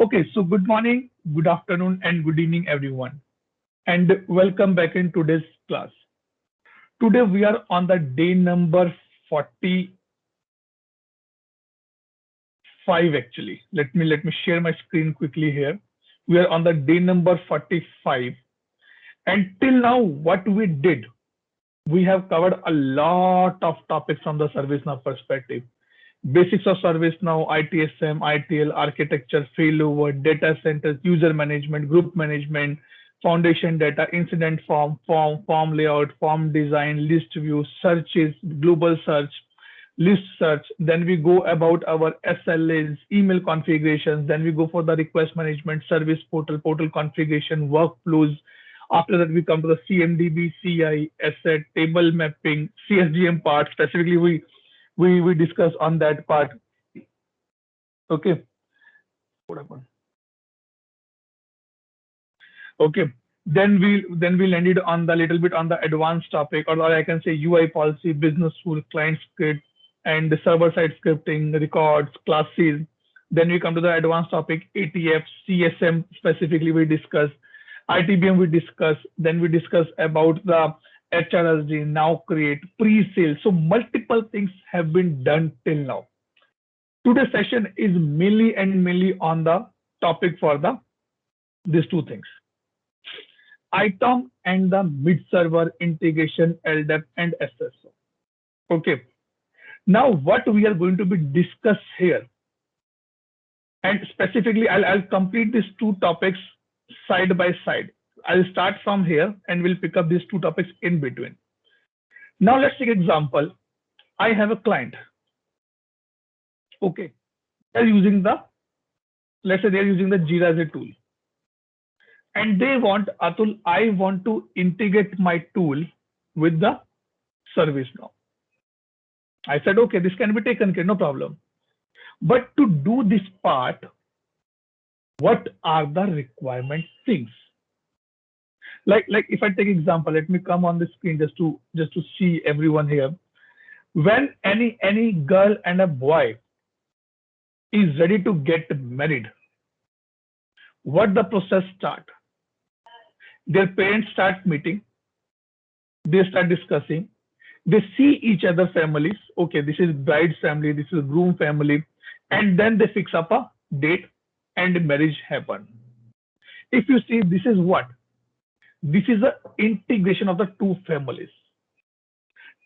Okay, so good morning, good afternoon, and good evening, everyone, and welcome back in today's class. Today we are on the day number 45 actually. Let me share my screen quickly here. We are on the day number 45, and till now, what we did, we have covered a lot of topics from the ServiceNow perspective. Basics of ServiceNow, ITSM, ITL, architecture, failover, data centers, user management, group management, foundation data, incident form layout, form design, list view, searches, global search, list search. Then we go about our SLAs, email configurations. Then we go for the request management, service portal configuration, workflows. After that, we come to the CMDB, CI, asset, table mapping, CSDM part. Specifically, we discuss on that part. Okay. What happened? Okay. Then we landed on the little bit on the advanced topic, or I can say UI policy, business rule, client script, and the server side scripting, records, classes. Then we come to the advanced topic, ATF, CSM specifically we discuss, ITBM we discuss. Then we discuss about the HRSD, now create, pre-sale. So multiple things have been done till now. Today's session is mainly on the topic for these two things. ITOM and the mid-server integration, LDAP and SSO. Okay. Now what we are going to be discuss here, and specifically I'll complete these two topics side by side. I'll start from here and we'll pick up these two topics in between. Now let's take example. I have a client. Okay. They're using let's say they're using the Jira as a tool. And they want, Atul, I want to integrate my tool with the ServiceNow. I said, okay, this can be taken care, no problem. But to do this part, what are the requirement things? Like if I take example, let me come on the screen just to see everyone here. When any girl and a boy is ready to get married, what the process start? Their parents start meeting, they start discussing, they see each other families. Okay, this is bride's family, this is groom family, and then they fix up a date and marriage happen. If you see, this is what? This is the integration of the two families.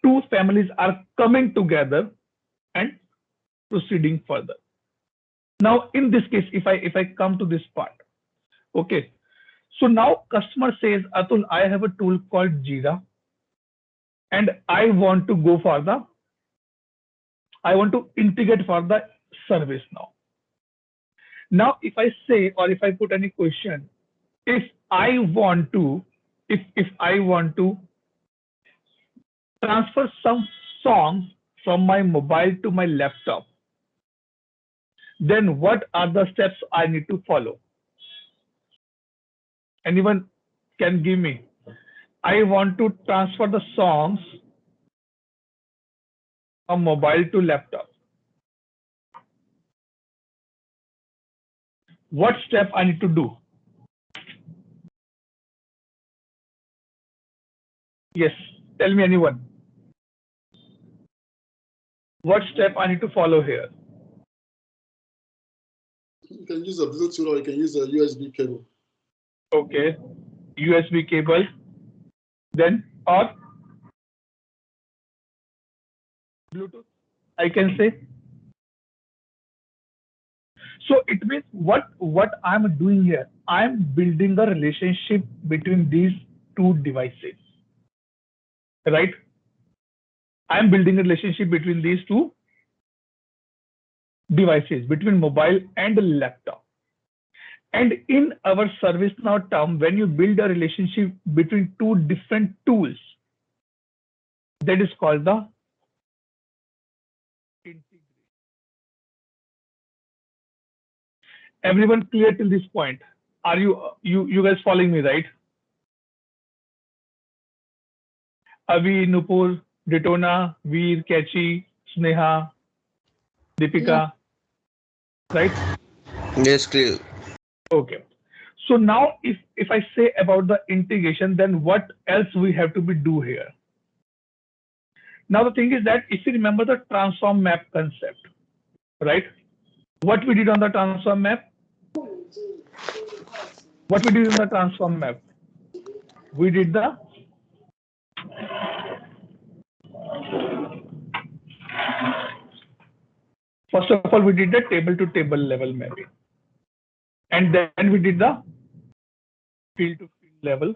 Two families are coming together and proceeding further. Now, in this case, if I come to this part, okay. So now customer says, Atul, I have a tool called Jira, and I want to go for I want to integrate for the ServiceNow. Now, if I say, or if I put any question, if I want to transfer some songs from my mobile to my laptop, then what are the steps I need to follow? Anyone can give me? I want to transfer the songs from mobile to laptop. What step I need to do? Yes, tell me anyone. What step I need to follow here? You can use a Bluetooth or you can use a USB cable. Okay, USB cable. Then or Bluetooth, I can say. So it means what I'm doing here, I'm building a relationship between these two devices, right? I'm building a relationship between these two devices, between mobile and laptop. And in our ServiceNow term, when you build a relationship between two different tools, that is called the integration. Everyone clear till this point? Are you guys following me, right? Avi, Nupur, Detona, Veer, Catchy, Sneha, Deepika, right? Yes, clear. Okay. So now if I say about the integration, then what else we have to be do here? Now the thing is that if you remember the transform map concept, right? What we did on the transform map? What we did in the transform map? We did the first of all we did the table to table level mapping, and then we did the field to field level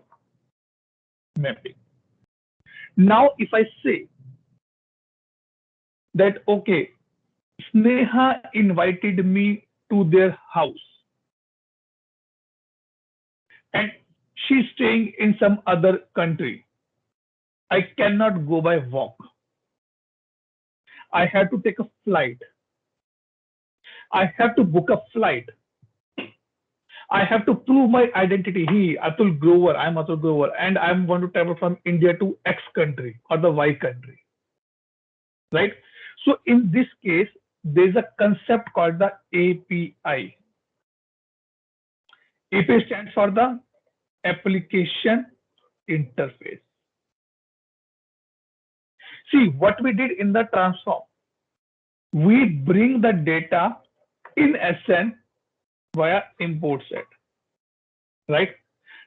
mapping. Now if I say that okay, Sneha invited me to their house and she's staying in some other country. I cannot go by walk. I have to take a flight. I have to book a flight. I have to prove my identity. Atul Grover, I'm Atul Grover, and I'm going to travel from India to X country or the Y country. Right? So in this case, there's a concept called the API. API stands for the application interface. See, what we did in the transform, we bring the data in SN via import set, right?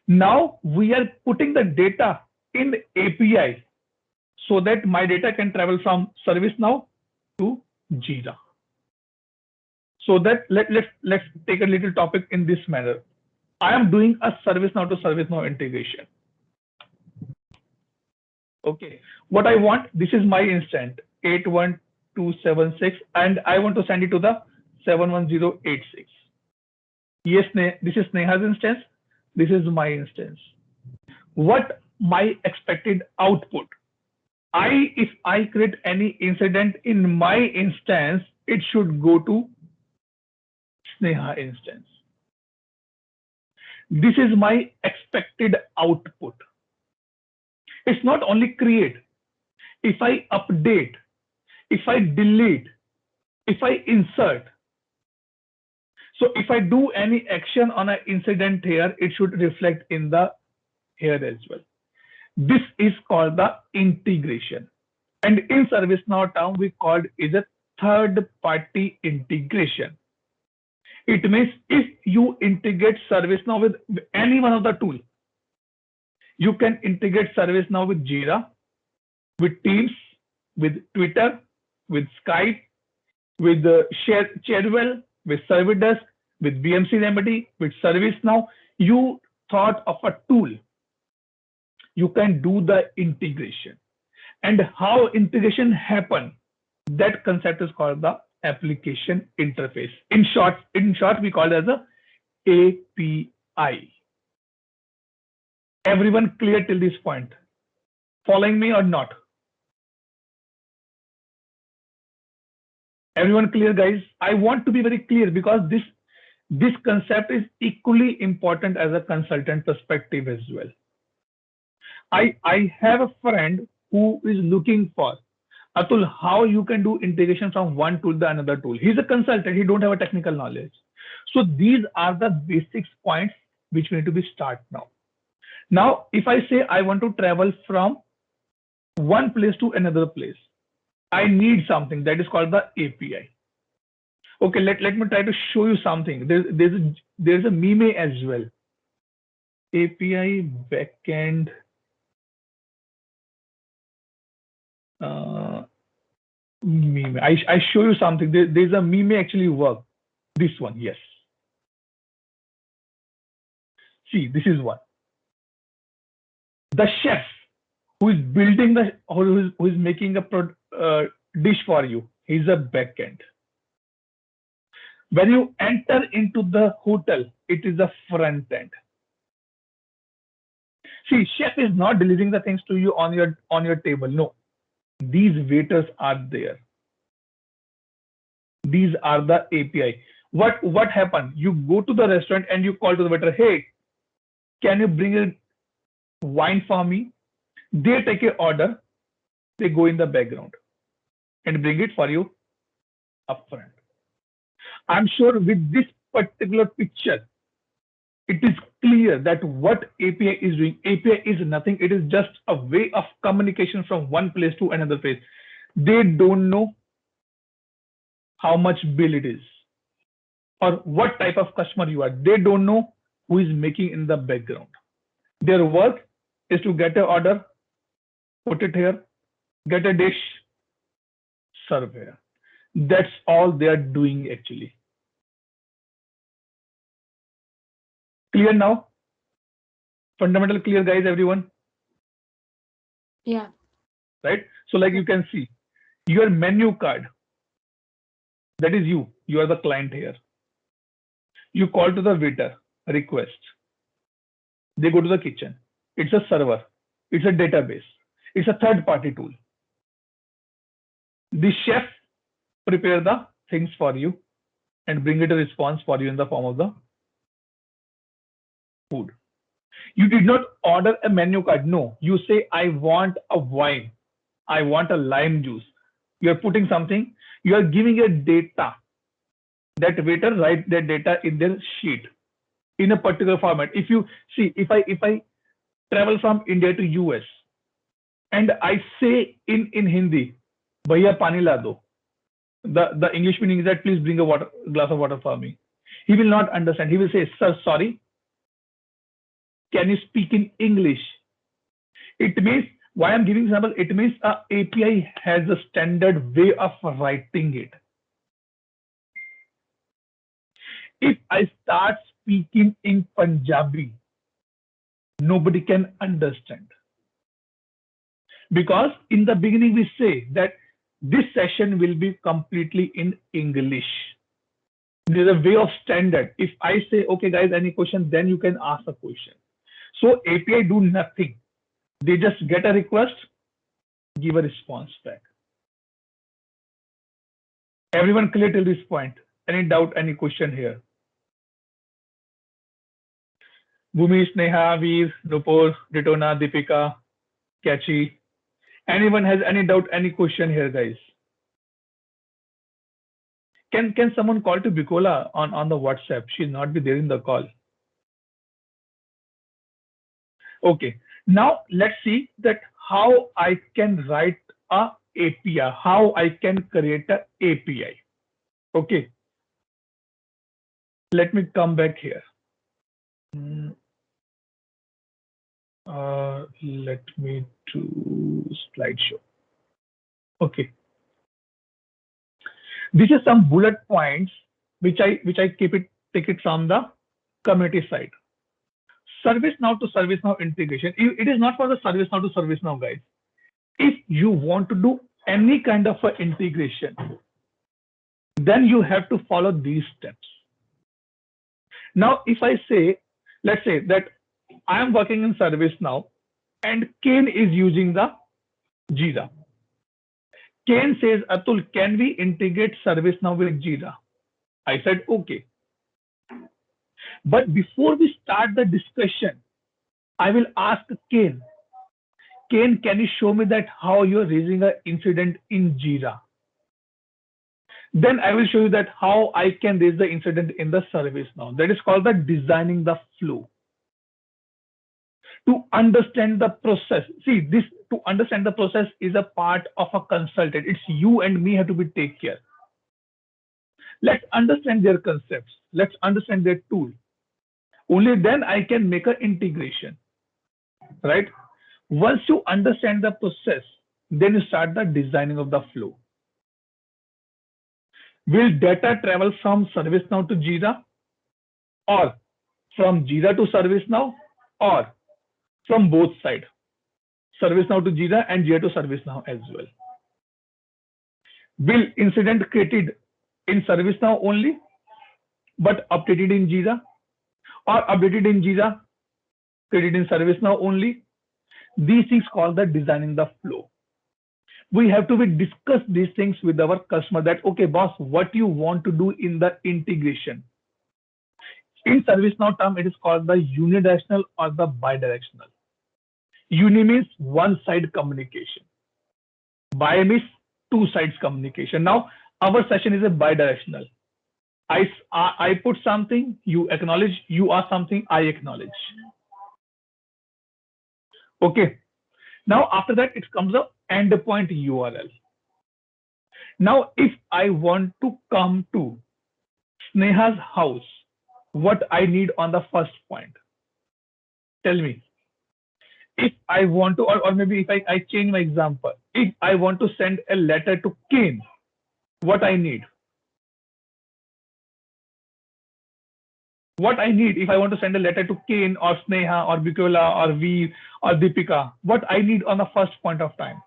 Now we are putting the data in API so that my data can travel from ServiceNow to Jira. So that let's take a little topic in this manner. I am doing a ServiceNow to ServiceNow integration. Okay, what I want, this is my instance 81276, and I want to send it to the 71086. Yes, this is Neha's instance. This is my instance. What my expected output? If I create any incident in my instance, it should go to Sneha instance. This is my expected output. It's not only create. If I update, if I delete, if I insert. So if I do any action on an incident here, it should reflect in the here as well. This is called the integration. And in ServiceNow term, we called is a third party integration. It means if you integrate ServiceNow with any one of the tool, you can integrate ServiceNow with Jira, with Teams, with Twitter, with Skype, with Cherwell, with Servidesk, with BMC Remedy, with ServiceNow. You thought of a tool. You can do the integration. And how integration happen, that concept is called the application interface. In short, we call it as a API. Everyone clear till this point? Following me or not? Everyone clear, guys? I want to be very clear because this concept is equally important as a consultant perspective as well. I have a friend who is looking for, Atul, how you can do integration from one tool to another tool. He's a consultant, he don't have a technical knowledge. So these are the basics points which we need to be start now. Now, if I say I want to travel from one place to another place, I need something that is called the API. Okay, let me try to show you something. There's a meme as well. API backend. Meme. I show you something. There's a meme actually work. This one, yes. See, this is one. The chef who is building the, who is making a dish for you, he's a backend. When you enter into the hotel, it is a front end. See, chef is not delivering the things to you on your table. No, these waiters are there. These are the API. What happened? You go to the restaurant and you call to the waiter, hey, can you bring a wine for me? They take an order, they go in the background and bring it for you upfront. I'm sure with this particular picture, it is clear that what API is doing. API is nothing. It is just a way of communication from one place to another place. They don't know how much bill it is or what type of customer you are. They don't know who is making in the background. Their work is to get an order, put it here, get a dish, serve here. That's all they are doing actually. Clear now? Fundamental clear, guys, everyone? Yeah. Right? So like you can see, your menu card, that is you are the client here. You call to the waiter, request. They go to the kitchen. It's a server. It's a database. It's a third-party tool. The chef prepare the things for you and bring it a response for you in the form of the food. You did not order a menu card. No, you say, I want a wine. I want a lime juice. You are putting something. You are giving a data. That waiter write that data in their sheet in a particular format. If you see, if I travel from India to US and I say in Hindi, Bhaiya pani la do. The English meaning is that please bring a glass of water for me. He will not understand. He will say, sir, sorry. Can you speak in English? It means, why I'm giving example, it means a API has a standard way of writing it. If I start speaking in Punjabi, nobody can understand. Because in the beginning we say that this session will be completely in English. There's a way of standard. If I say, okay guys, any question, then you can ask a question. So API do nothing. They just get a request, give a response back. Everyone clear till this point? Any doubt, any question here? Bhumish, Neha, Veer, Nupur, Ditona, Deepika, Kachi. Anyone has any doubt, any question here, guys? Can someone call to Bikola on the WhatsApp? She'll not be there in the call. Okay. Now let's see that how I can write a API, how I can create a API. Okay. Let me come back here. Let me do slideshow. Okay. This is some bullet points which I take it from the community side. ServiceNow to ServiceNow integration. It is not for the ServiceNow to ServiceNow, guys. If you want to do any kind of a integration, then you have to follow these steps. Now, if I say, let's say that I am working in ServiceNow and Kane is using the Jira. Kane says, Atul, can we integrate ServiceNow with Jira? I said, okay. But before we start the discussion, I will ask Kane, can you show me that how you're raising an incident in Jira? Then I will show you that how I can raise the incident in the ServiceNow. That is called the designing the flow. To understand the process, see this, to understand the process is a part of a consultant. It's you and me have to be take care. Let's understand their concepts. Let's understand their tool. Only then I can make an integration, right? Once you understand the process, then you start the designing of the flow. Will data travel from ServiceNow to Jira, or from Jira to ServiceNow, or from both sides, ServiceNow to Jira and Jira to ServiceNow as well? Will incident created in ServiceNow only, but updated in Jira, or updated in Jira, created in ServiceNow only? These things called the designing the flow. We have to discuss these things with our customer that, okay, boss, what you want to do in the integration. In ServiceNow term, it is called the unidirectional or the bidirectional. Uni means one side communication. Bi means two sides communication. Now, our session is a bidirectional. I put something, you acknowledge, you ask something, I acknowledge. Okay. Now after that, it comes a endpoint URL. Now, if I want to come to Sneha's house, what I need on the first point? Tell me. If I want to, or maybe if I change my example, if I want to send a letter to Kane, what I need? What I need if I want to send a letter to Kane or Sneha or Bikola or V or Deepika, what I need on the first point of time?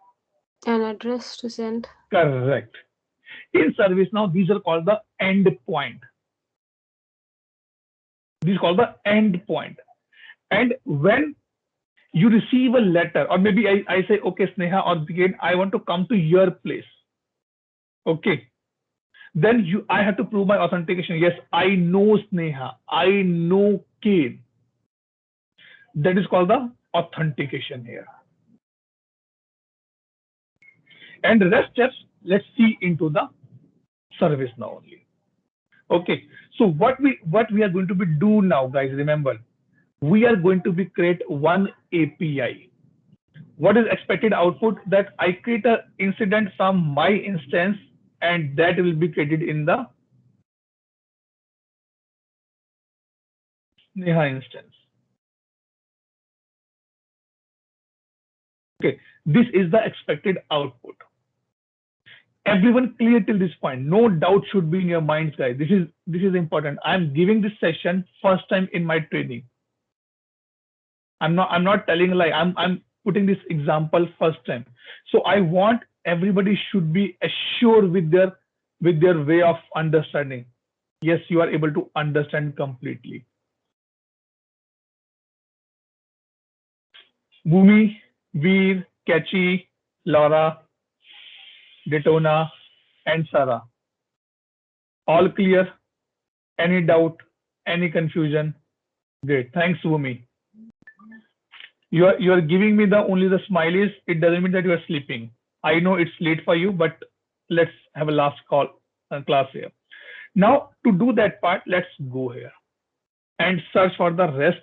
An address to send. Correct. In ServiceNow, these are called the endpoint. These are called the endpoint. And when you receive a letter, or maybe I say, okay, Sneha or Kane, I want to come to your place. Okay. Then I have to prove my authentication. Yes, I know Sneha. I know Kane. That is called the authentication here. And the rest steps, let's see into the service now only. Okay. So what we are going to be do now, guys, remember, we are going to be create one API. What is expected output? That I create an incident from my instance, and that will be created in the Sneha instance. Okay, this is the expected output. Everyone clear till this point? No doubt should be in your minds, guys. This is important. I'm giving this session first time in my training. I'm not telling a lie. I'm putting this example first time. So I want everybody should be assured with their way of understanding. Yes, you are able to understand completely. Bhumi, Veer, Catchy, Laura, Daytona, and Sarah. All clear? Any doubt? Any confusion? Great. Thanks, Bhumi. You are giving me only the smileys. It doesn't mean that you are sleeping. I know it's late for you, but let's have a last class here. Now, to do that part, let's go here and search for the REST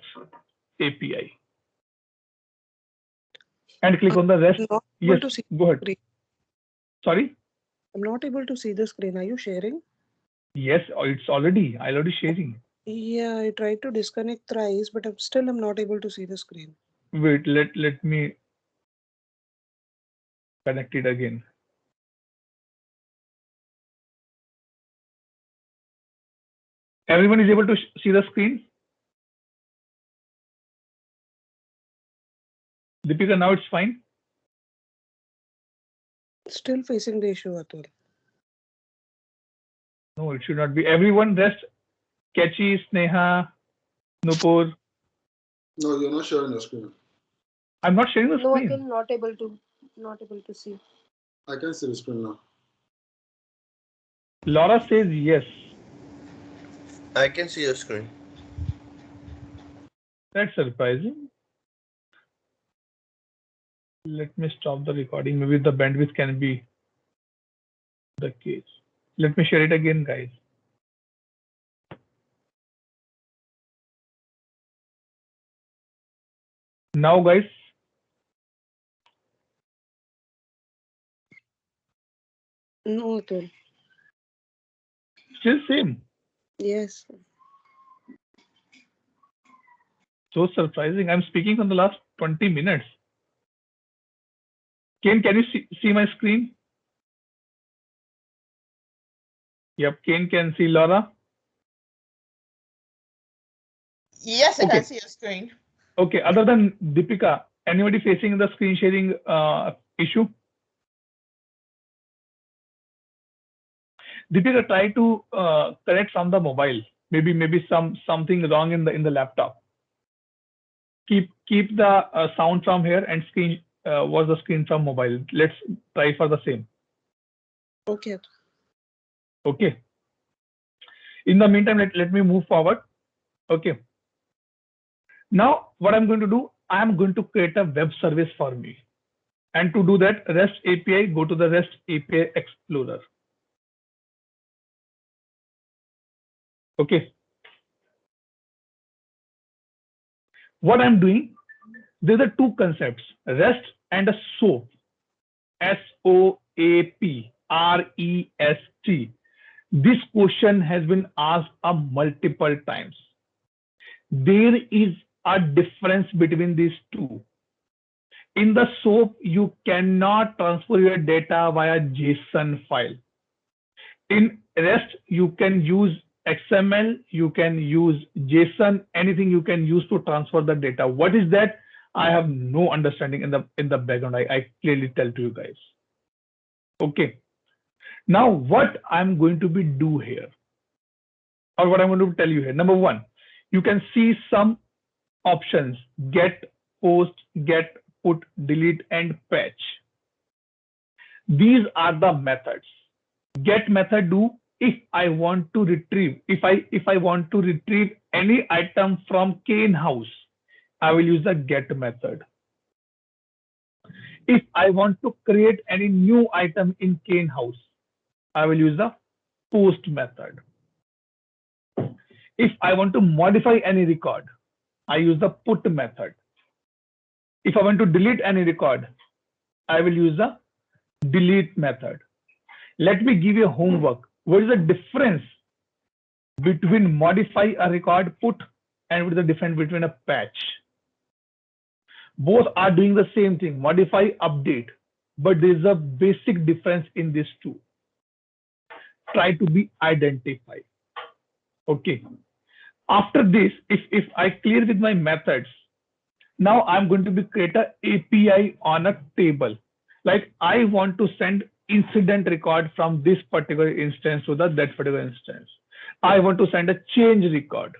API. And click on the REST. Yes, go ahead. Screen. Sorry? I'm not able to see the screen. Are you sharing? Yes, it's already sharing. Yeah, I tried to disconnect thrice, but I'm not able to see the screen. Wait, let me connect it again. Everyone is able to see the screen? Deepika, now it's fine? Still facing the issue, Atul. No, it should not be. Everyone rest. Catchy, Sneha, Nupur. No, you're not sharing the screen. I'm not sharing the No, screen. Atul, not able to see. I can see the screen now. Laura says yes. I can see your screen. That's surprising. Let me stop the recording. Maybe the bandwidth can be the case. Let me share it again, guys. Now, guys. No, Atul. Still same. Yes. So surprising. I'm speaking from the last 20 minutes. Can you see my screen? Yep, Kane can see Laura. Yes, I Okay. can see your screen. Okay, other than Deepika, anybody facing the screen sharing issue? Deepika, try to connect from the mobile. Maybe something wrong in the laptop. Keep the sound from here and screen was the screen from mobile. Let's try for the same. Okay. Okay. In the meantime, let me move forward. Okay. Now, what I'm going to do, I'm going to create a web service for me. And to do that, REST API, go to the REST API Explorer. Okay. What I'm doing, there are two concepts, REST and a SOAP. SOAP, REST. This question has been asked multiple times. There is a difference between these two. In the SOAP, you cannot transfer your data via JSON file. In REST, you can use XML, you can use JSON, anything you can use to transfer the data. What is that? I have no understanding in the background. I clearly tell to you guys. Okay. Now what I'm going to be do here, or what I'm going to tell you here. Number one, you can see some options: get, post, get, put, delete, and patch. These are the methods. Get method do if I want to retrieve, if I want to retrieve any item from Kane house, I will use the get method. If I want to create any new item in Kane house, I will use the post method. If I want to modify any record, I use the put method. If I want to delete any record, I will use the delete method. Let me give you a homework. What is the difference between modify a record, put, and what is the difference between a patch? Both are doing the same thing, modify, update, but there is a basic difference in these two. Try to be identified. Okay. After this, if I clear with my methods, now I'm going to be create a API on a table. Like I want to send incident record from this particular instance to that particular instance. I want to send a change record.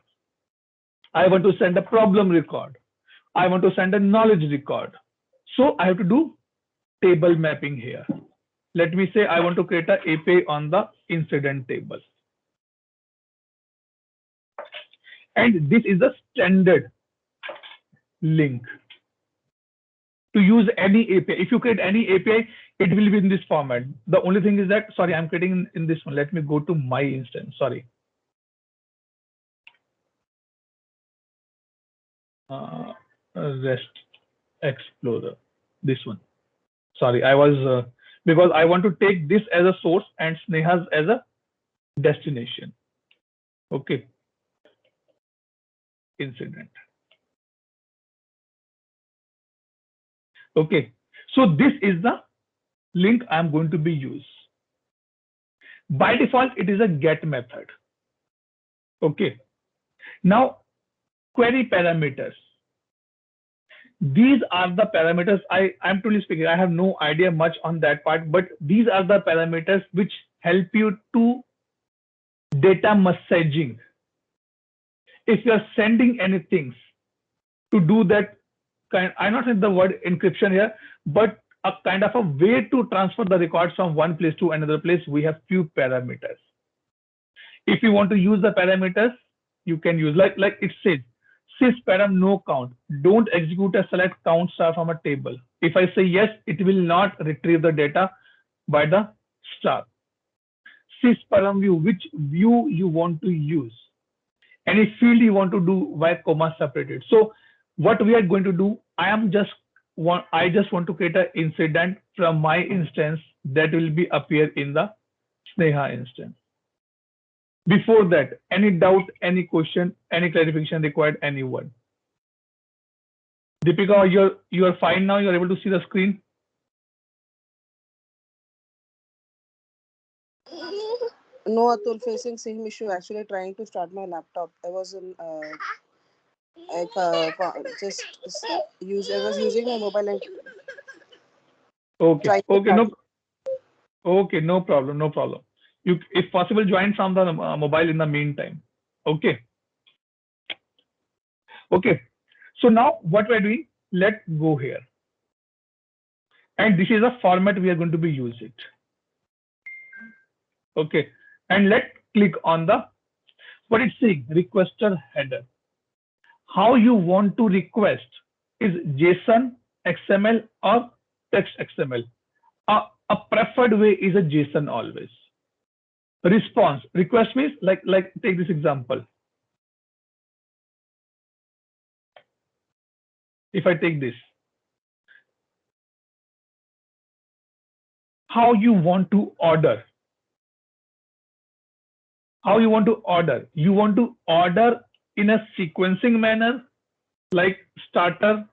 I want to send a problem record. I want to send a knowledge record. So I have to do table mapping here. Let me say I want to create an API on the incident table. And this is the standard link to use any API. If you create any API, it will be in this format. The only thing is that, sorry, I'm creating in this one. Let me go to my instance. Sorry. REST Explorer, this one. Sorry, I was because I want to take this as a source and Sneha's as a destination. Okay. Incident. Okay. So this is the link I'm going to be used. By default, it is a get method. Okay. Now, query parameters. These are the parameters. I'm truly speaking, I have no idea much on that part, but these are the parameters which help you to data messaging. If you are sending anything to do that kind, I'm not saying the word encryption here, but a kind of a way to transfer the records from one place to another place, we have few parameters. If you want to use the parameters, you can use like it says, sysparam no count. Don't execute a select count star from a table. If I say yes, it will not retrieve the data by the star. Sysparam view, which view you want to use. Any field you want to do by comma separated. So what we are going to do, I just want to create an incident from my instance that will be appear in the Sneha instance. Before that, any doubt, any question, any clarification required, anyone? Deepika, you are fine now. You are able to see the screen. No, Atul, facing same issue. Actually, trying to start my laptop. I was in I was using my mobile and Okay. trying to Okay. start. Okay. No problem. No problem. You, if possible, join from the mobile in the meantime. Okay. Okay. So now what we're doing, let's go here. And this is a format we are going to be using. Okay. And let's click on the, what it's saying, requester header. How you want to request is JSON, XML, or text XML. A preferred way is a JSON always. Response. Request means like take this example. If I take this, how you want to order? How you want to order? You want to order in a sequencing manner, like starter,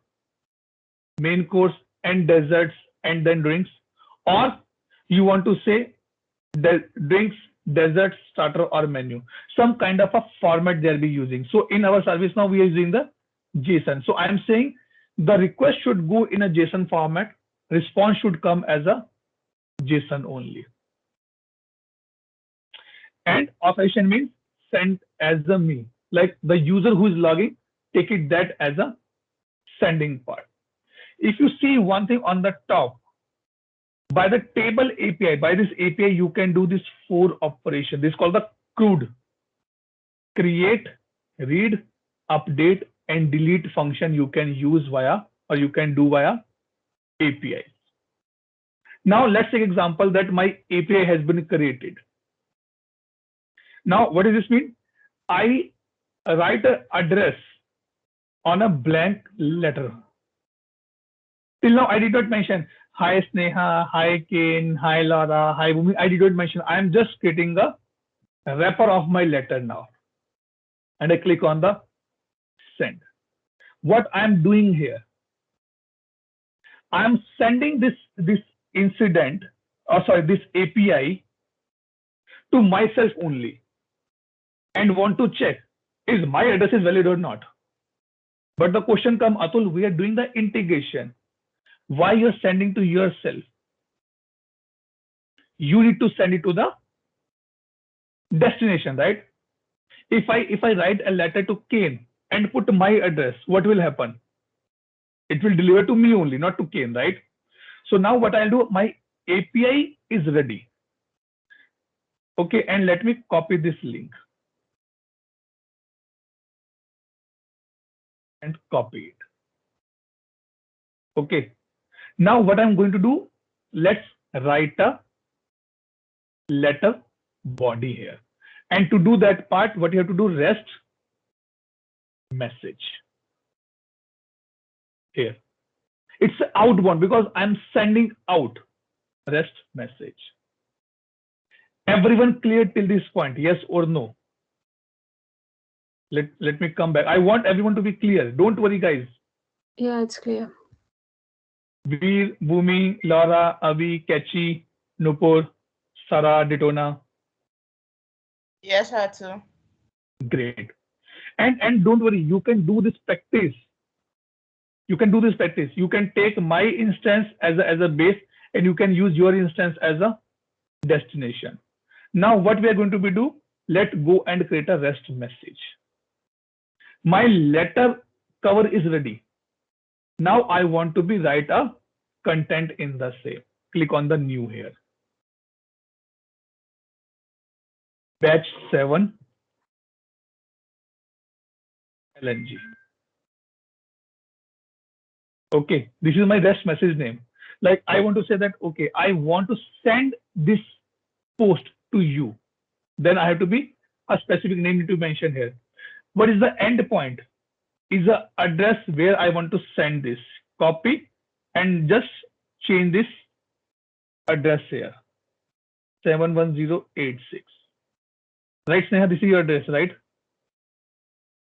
main course, and desserts, and then drinks, or you want to say drinks, desserts, starter, or menu. Some kind of a format they'll be using. So in our service now we are using the JSON. So I'm saying the request should go in a JSON format. Response should come as a JSON only. And authorization means sent as the me, like the user who is logging, take it that as a sending part. If you see one thing on the top, by the table API, by this API, you can do this 4 operation. This is called the CRUD. Create, read, update, and delete function you can use via, or you can do via API. Now let's take example that my API has been created. Now, what does this mean? I write an address on a blank letter. Till now, I did not mention hi Sneha, hi Kane, hi Laura, hi Bhumi. I did not mention. I am just creating a wrapper of my letter now. And I click on the send. What I am doing here, I am sending this incident, or sorry, this API to myself only, and want to check is my address is valid or not. But the question comes, Atul, we are doing the integration. Why you're sending to yourself? You need to send it to the destination, right? If I write a letter to Kane and put my address, what will happen? It will deliver to me only, not to Kane, right? So now what I'll do, my API is ready. Okay, and let me copy this link and copy it. Okay, now what I'm going to do, let's write a letter body here. And to do that part, what you have to do, REST message here. It's outbound because I'm sending out REST message. Everyone clear till this point, yes or no? Let me come back. I want everyone to be clear. Don't worry, guys. Yeah, it's clear. Veer, Bhumi, Laura, Avi, Kechi, Nupur, Sarah, Detona. Yes, Atu. Great. And don't worry, you can do this practice. You can do this practice. You can take my instance as a base, and you can use your instance as a destination. Now what we are going to be do, let's go and create a REST message. My letter cover is ready. Now I want to be write a content in the same. Click on the new here. Batch 7 LNG. Okay, this is my REST message name. Like I want to say that, okay, I want to send this post to you. Then I have to be a specific name to mention here. What is the end point? Is the address where I want to send this. Copy and just change this address here. 71086. Right, Sneha, this is your address, right?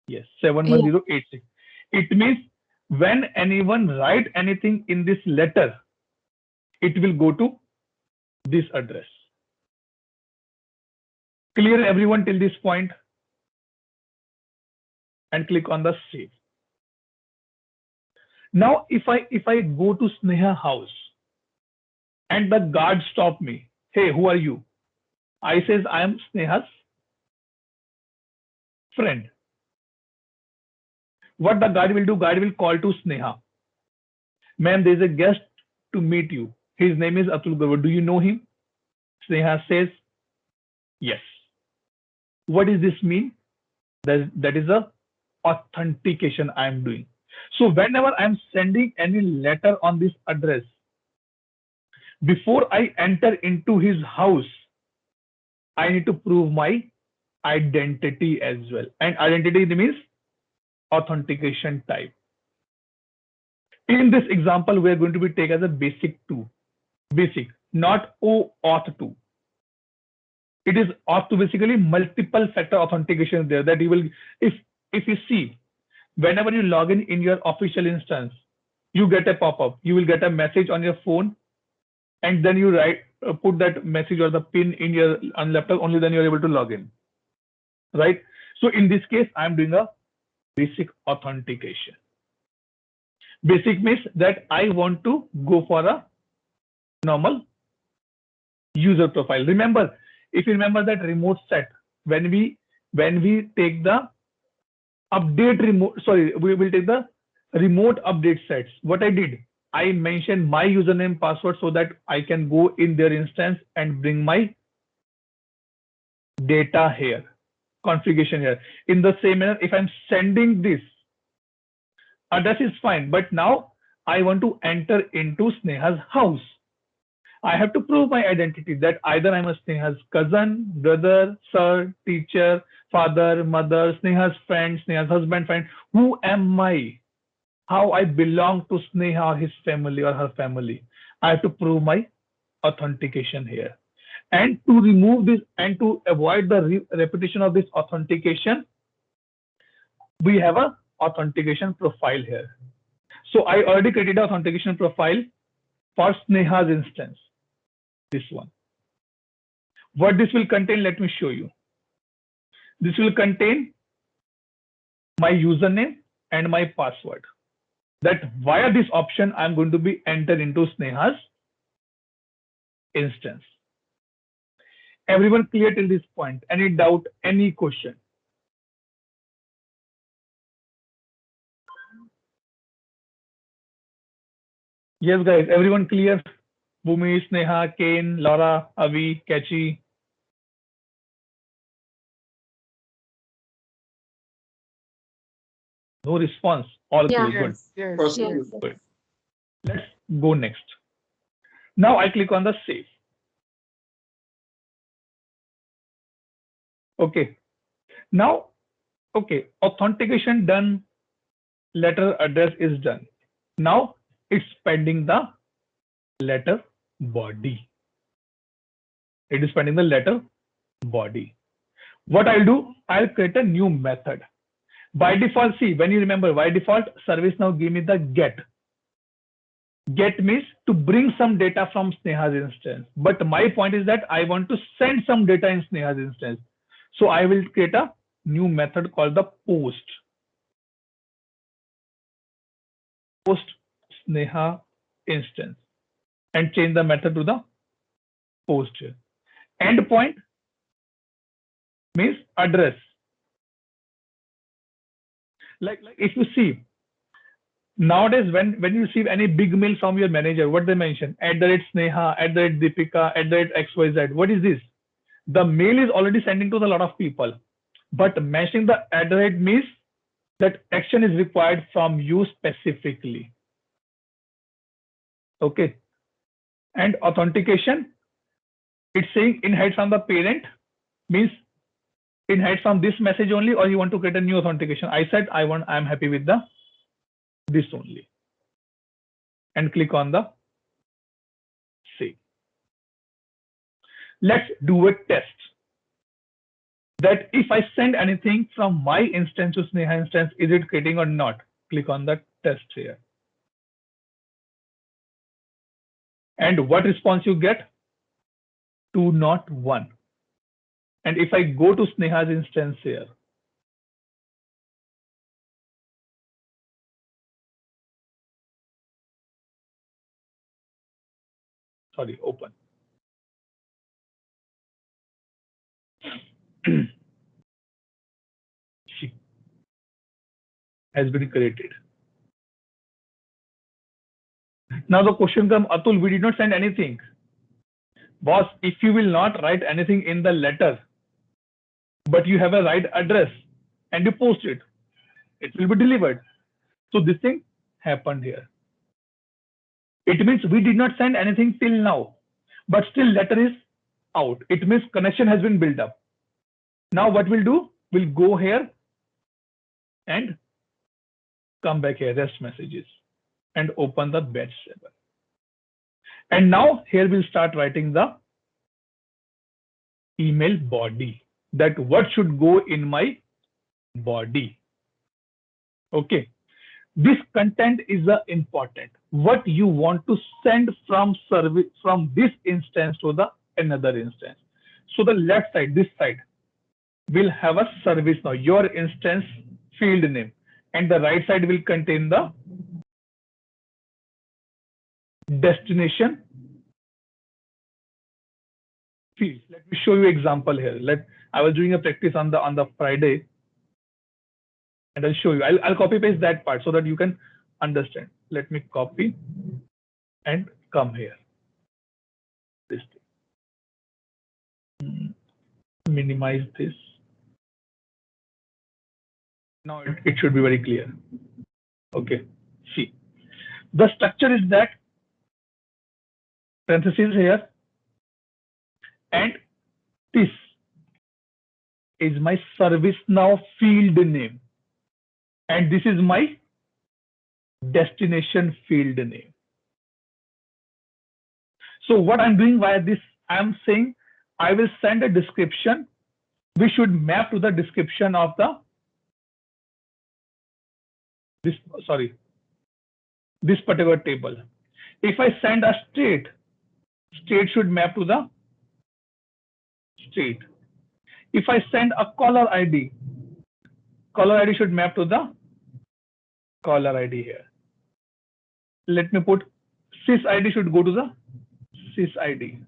Yes, 71086. It means when anyone write anything in this letter, it will go to this address. Clear everyone till this point? And click on the save. Now if I go to Sneha house and the guard stop me, hey, who are you? I says I am Sneha's friend. What the guard will do, guard will call to Sneha. Ma'am, there is a guest to meet you. His name is Atul Grover. Do you know him? Sneha says yes. What does this mean? That is a authentication I am doing. So whenever I'm sending any letter on this address, before I enter into his house, I need to prove my identity as well. And identity means authentication type. In this example, we are going to be take as a basic 2. Basic, not OAuth 2. It is auth 2, basically multiple factor authentication there that you will, if you see, whenever you log in your official instance, you get a pop-up. You will get a message on your phone, and then you put that message or the pin in your laptop. Only then you're able to log in, right? So in this case, I'm doing a basic authentication. Basic means that I want to go for a normal user profile. Remember, if you remember that remote set, when we take the update remote, sorry, we will take the remote update sets. What I did, I mentioned my username password so that I can go in their instance and bring my data here, configuration here. In the same manner, if I'm sending this, address is fine, but now I want to enter into Sneha's house. I have to prove my identity that either I'm a Sneha's cousin, brother, sir, teacher, father, mother, Sneha's friend, Sneha's husband, friend. Who am I? How I belong to Sneha or his family or her family. I have to prove my authentication here. And to remove this and to avoid the repetition of this authentication, we have a authentication profile here. So I already created an authentication profile for Sneha's instance. This one. What this will contain, let me show you. This will contain my username and my password. That via this option, I'm going to be entered into Sneha's instance. Everyone clear till this point? Any doubt, any question? Yes, guys, everyone clear? Bhumi, Sneha, Kane, Laura, Avi, Kachi. No response. All Yeah. clear. Good. Yes. Personally, Yes. Good. Let's go next. Now I click on the save. Okay. Now, okay, authentication done, letter address is done. Now it's pending the letter body. It is pending the letter body. What I'll do, I'll create a new method. By default, see, when you remember, by default, service now give me the get. Get means to bring some data from Sneha's instance. But my point is that I want to send some data in Sneha's instance. So I will create a new method called the post. Post Sneha instance and change the method to the post here. Endpoint means address. Like if you see, nowadays when you receive any big mail from your manager, what they mention, @Sneha, @Deepika, @XYZ. What is this? The mail is already sending to a lot of people, but mentioning the @ means that action is required from you specifically. Okay. And authentication, it's saying inherit from the parent, means inherit from this message only, or you want to create a new authentication. I said I'm happy with this only. And click on the save. Let's do a test. That if I send anything from my instance to Sneha instance, is it creating or not? Click on the test here. And what response you get? 2 not 1. And if I go to Sneha's instance here, sorry, open. See, has been created. Now the question comes, Atul, we did not send anything. Boss, if you will not write anything in the letter, but you have a right address and you post it, it will be delivered. So this thing happened here. It means we did not send anything till now, but still letter is out. It means connection has been built up. Now what we'll do, we'll go here and come back here, rest messages, and open the batch server. And now here we'll start writing the email body, that what should go in my body. Okay, this content is important. What you want to send from service from this instance to the another instance. So the left side, this side, will have a service now, your instance field name, and the right side will contain the destination field. Let me show you example here. I was doing a practice on the Friday, and I'll show you. I'll copy paste that part so that you can understand. Let me copy and come here. This thing. Minimize this. Now it should be very clear. Okay. See, the structure is that parentheses here, and this is my ServiceNow field name, and this is my destination field name. So what I'm doing via this, I'm saying I will send a description. We should map to the description of the this particular table. If I send a state should map to the state. If I send a caller ID should map to the caller ID here. Let me put sys ID should go to the sys ID.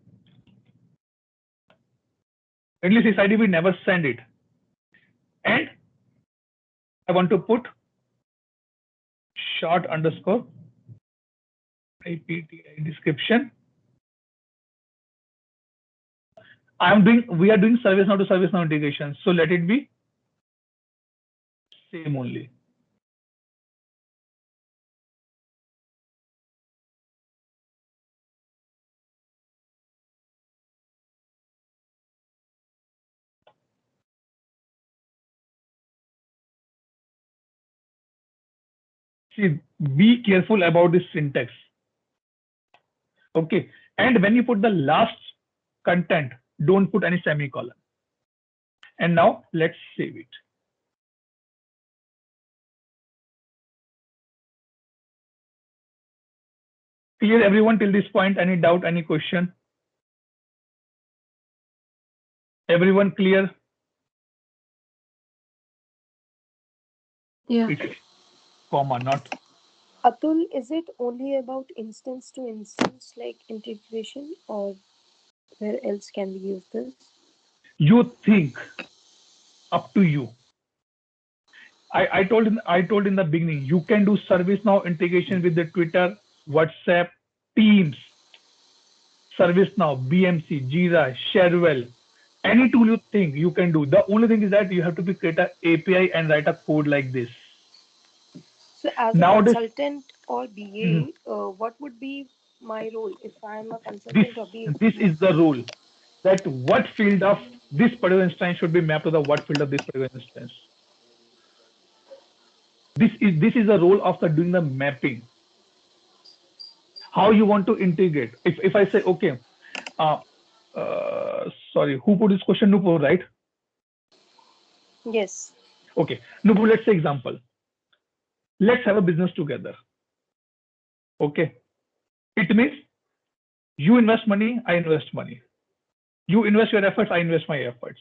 Only sys ID we never send it. And I want to put short underscore IPTI description. We are doing ServiceNow to ServiceNow integration. So let it be same only. See, be careful about this syntax. Okay. And when you put the last content, don't put any semicolon. And now let's save it. Clear everyone till this point? Any doubt, any question? Everyone clear? Yeah. It's comma, not. Atul, is it only about instance to instance like integration, or where else can we use this? You think, up to you. I told in the beginning, you can do ServiceNow integration with the Twitter, WhatsApp, Teams, ServiceNow, BMC, Jira, Sharewell, any tool you think you can do. The only thing is that you have to create an API and write a code like this. So as Nowadays, a consultant or BA, what would be my role if I am a consultant or BA? This is the rule, that what field of this particular instance should be mapped to the what field of this particular instance. This is the role of doing the mapping. How you want to integrate. If I say, okay, sorry, who put this question? Nupur, right? Yes. Okay, Nupur, let's say example. Let's have a business together. Okay, it means you invest money, I invest money. You invest your efforts, I invest my efforts.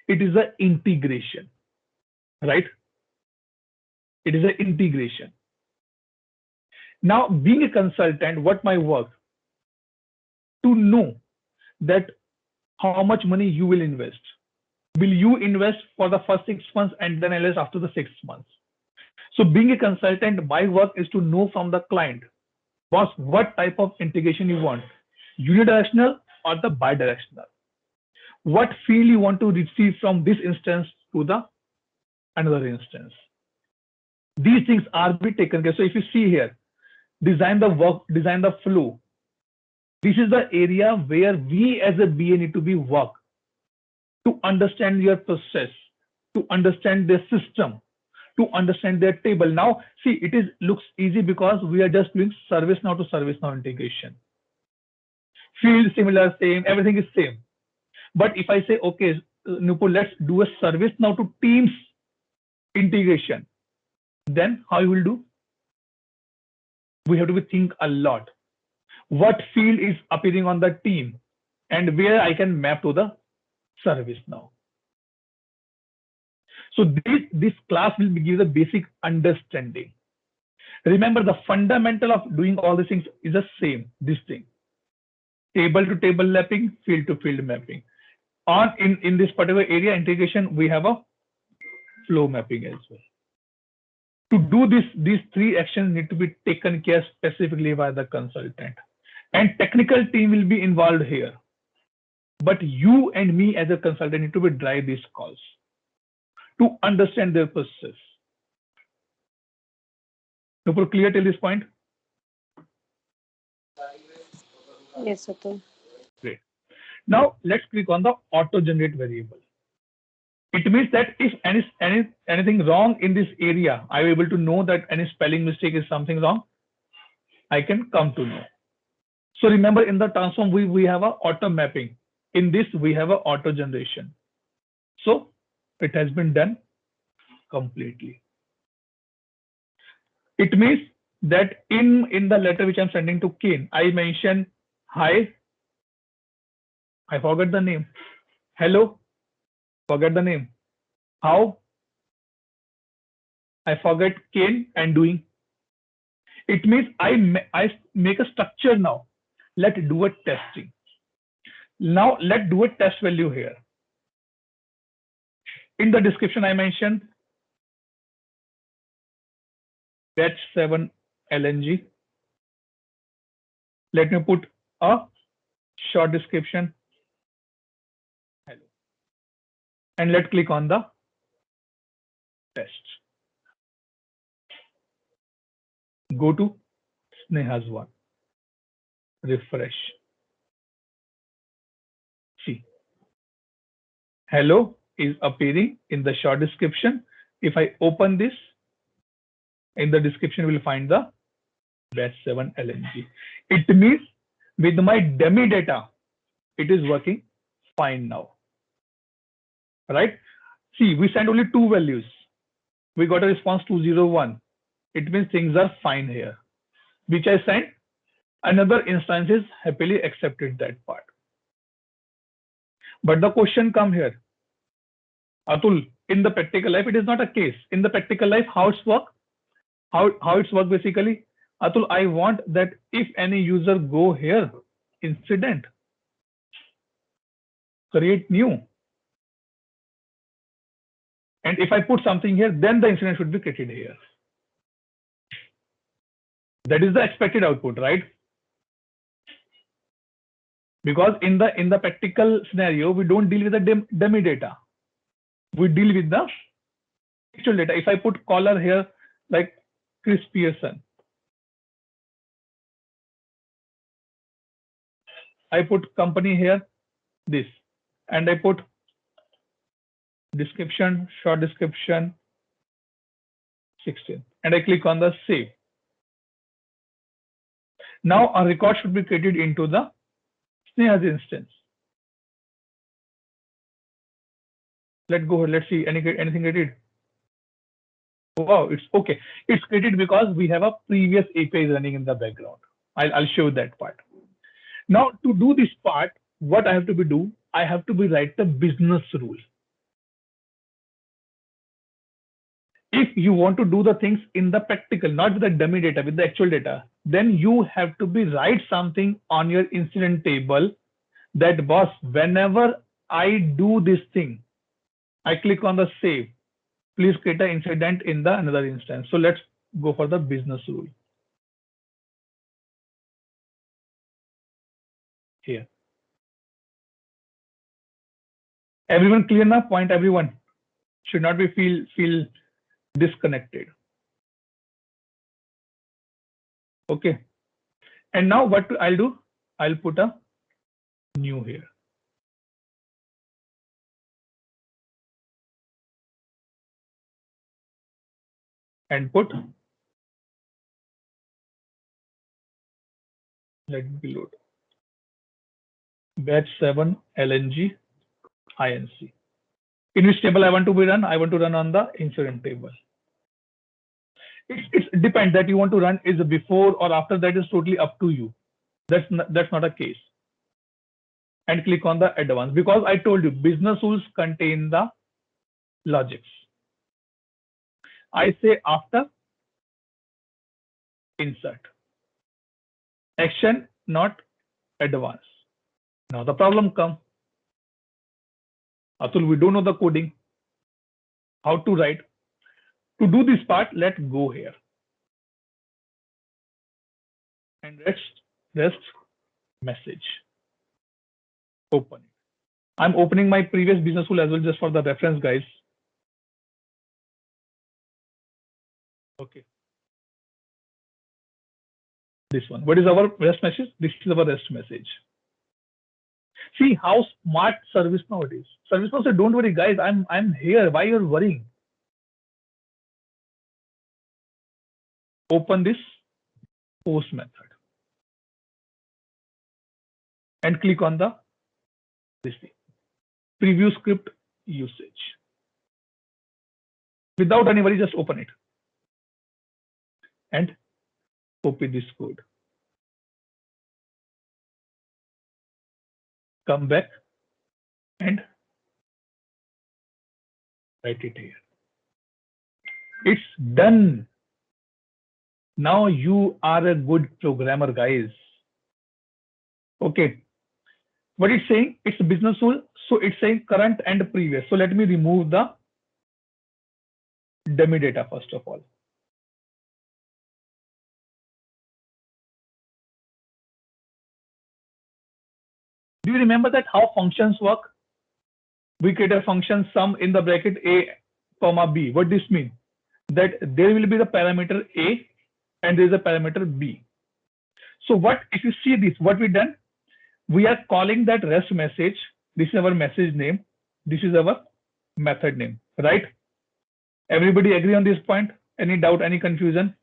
It is an integration, right? It is an integration. Now, being a consultant, what my work? To know that how much money you will invest. Will you invest for the first 6 months and then invest after the 6 months? So being a consultant, my work is to know from the client, boss, what type of integration you want, unidirectional or the bidirectional. What field you want to receive from this instance to the another instance. These things are be taken care. So if you see here, design the work, design the flow, This is the area where we as a BA need to be work to understand your process, to understand their system, to understand their table. Now, see, looks easy because we are just doing ServiceNow to ServiceNow integration. Field similar, same, everything is same. But if I say, okay, Nupur, let's do a ServiceNow to Teams integration, then how you will do? We have to think a lot. What field is appearing on the team and where I can map to the ServiceNow. So this class will give the basic understanding. Remember, the fundamental of doing all these things is the same, this thing. Table to table mapping, field to field mapping. In this particular area integration, we have a flow mapping as well. To do this, these three actions need to be taken care specifically by the consultant. And technical team will be involved here. But you and me as a consultant need to be drive these calls to understand their process. Nupur, clear till this point? Yes, Atul. Great. Now let's click on the auto generate variable. It means that if anything wrong in this area, I'm able to know that any spelling mistake is something wrong, I can come to know. So remember, in the transform we have a auto mapping. In this we have a auto generation. So it has been done completely. It means that in the letter which I'm sending to Kane, I mentioned hi, I forgot the name. Hello, forget the name. How, I forget Kane and doing. It means I make a structure now. Let's do a testing. Now let's do a test value here. In the description I mentioned batch 7 LNG. Let me put a short description. Hello. And let's click on the test. Go to Sneha's one. Refresh. See. Hello is appearing in the short description. If I open this, in the description we'll find the batch 7 LNG. It means with my dummy data, it is working fine now. Right? See, we sent only 2 values. We got a response 201. It means things are fine here. Which I sent, another instances happily accepted that part. But the question come here. Atul, in the practical life, it is not a case. In the practical life, how it's work? How it's work basically? Atul, I want that if any user go here, incident, create new. And if I put something here, then the incident should be created here. That is the expected output, right? Because in the practical scenario, we don't deal with the dummy data. We deal with the actual data. If I put caller here, like Chris Pearson, I put company here, this, and I put description, short description, 16, and I click on the save. Now a record should be created into the Sneha's instance. Let's go. Let's see anything created. Wow, it's okay. It's created because we have a previous API running in the background. I'll show that part. Now to do this part, what I have to do? I have to write the business rule. If you want to do the things in the practical, not with the dummy data, with the actual data, then you have to write something on your incident table that, boss, whenever I do this thing, I click on the save. Please create an incident in the another instance. So let's go for the business rule. Here. Everyone clear now? Point everyone. Should not be feel disconnected. Okay. And now what I'll do? I'll put a new here. And put, let me load, batch 7 LNG INC. In which table I want to be run? I want to run on the insurance table. It depends that you want to run is before or after, that is totally up to you. That's not a case. And click on the advanced, because I told you business rules contain the logics. I say after, insert. Action, not advanced. Now the problem comes. Atul, we don't know the coding. How to write? To do this part, let's go here. And rest message. Open it. I'm opening my previous business rule as well, just for the reference, guys. Okay. This one. What is our rest message? This is our rest message. See how smart ServiceNow it is. ServiceNow said, don't worry, guys, I'm here. Why you're worrying? Open this post method and click on this thing. Preview script usage. Without any worry, just open it and copy this code. Come back and write it here. It's done. Now you are a good programmer, guys. Okay. What it's saying, it's a business rule. So it's saying current and previous. So let me remove the dummy data first of all. Do you remember that how functions work? We create a function sum in the bracket a comma b. What does this mean? That there will be the parameter a and there is a parameter b. So what if you see this? What we done? We are calling that rest message. This is our message name. This is our method name, right? Everybody agree on this point? Any doubt? Any confusion?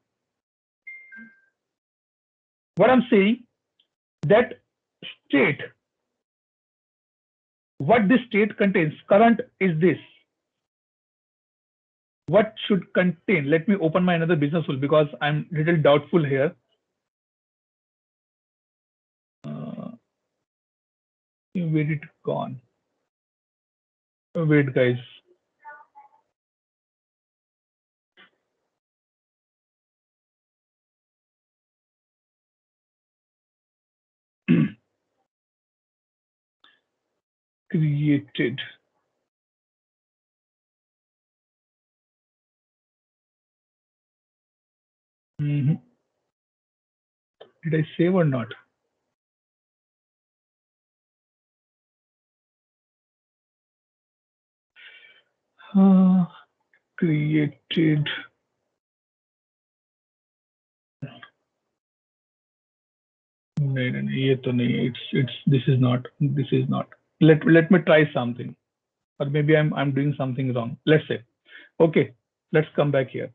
What I'm saying, that state. What this state contains, current is this. What should contain? Let me open my another business rule because I'm little doubtful here. Where it gone? Wait, guys. Created. Did I save or not? Created. This is not. Let me try something, or maybe I'm doing something wrong. Let's say, okay, let's come back here.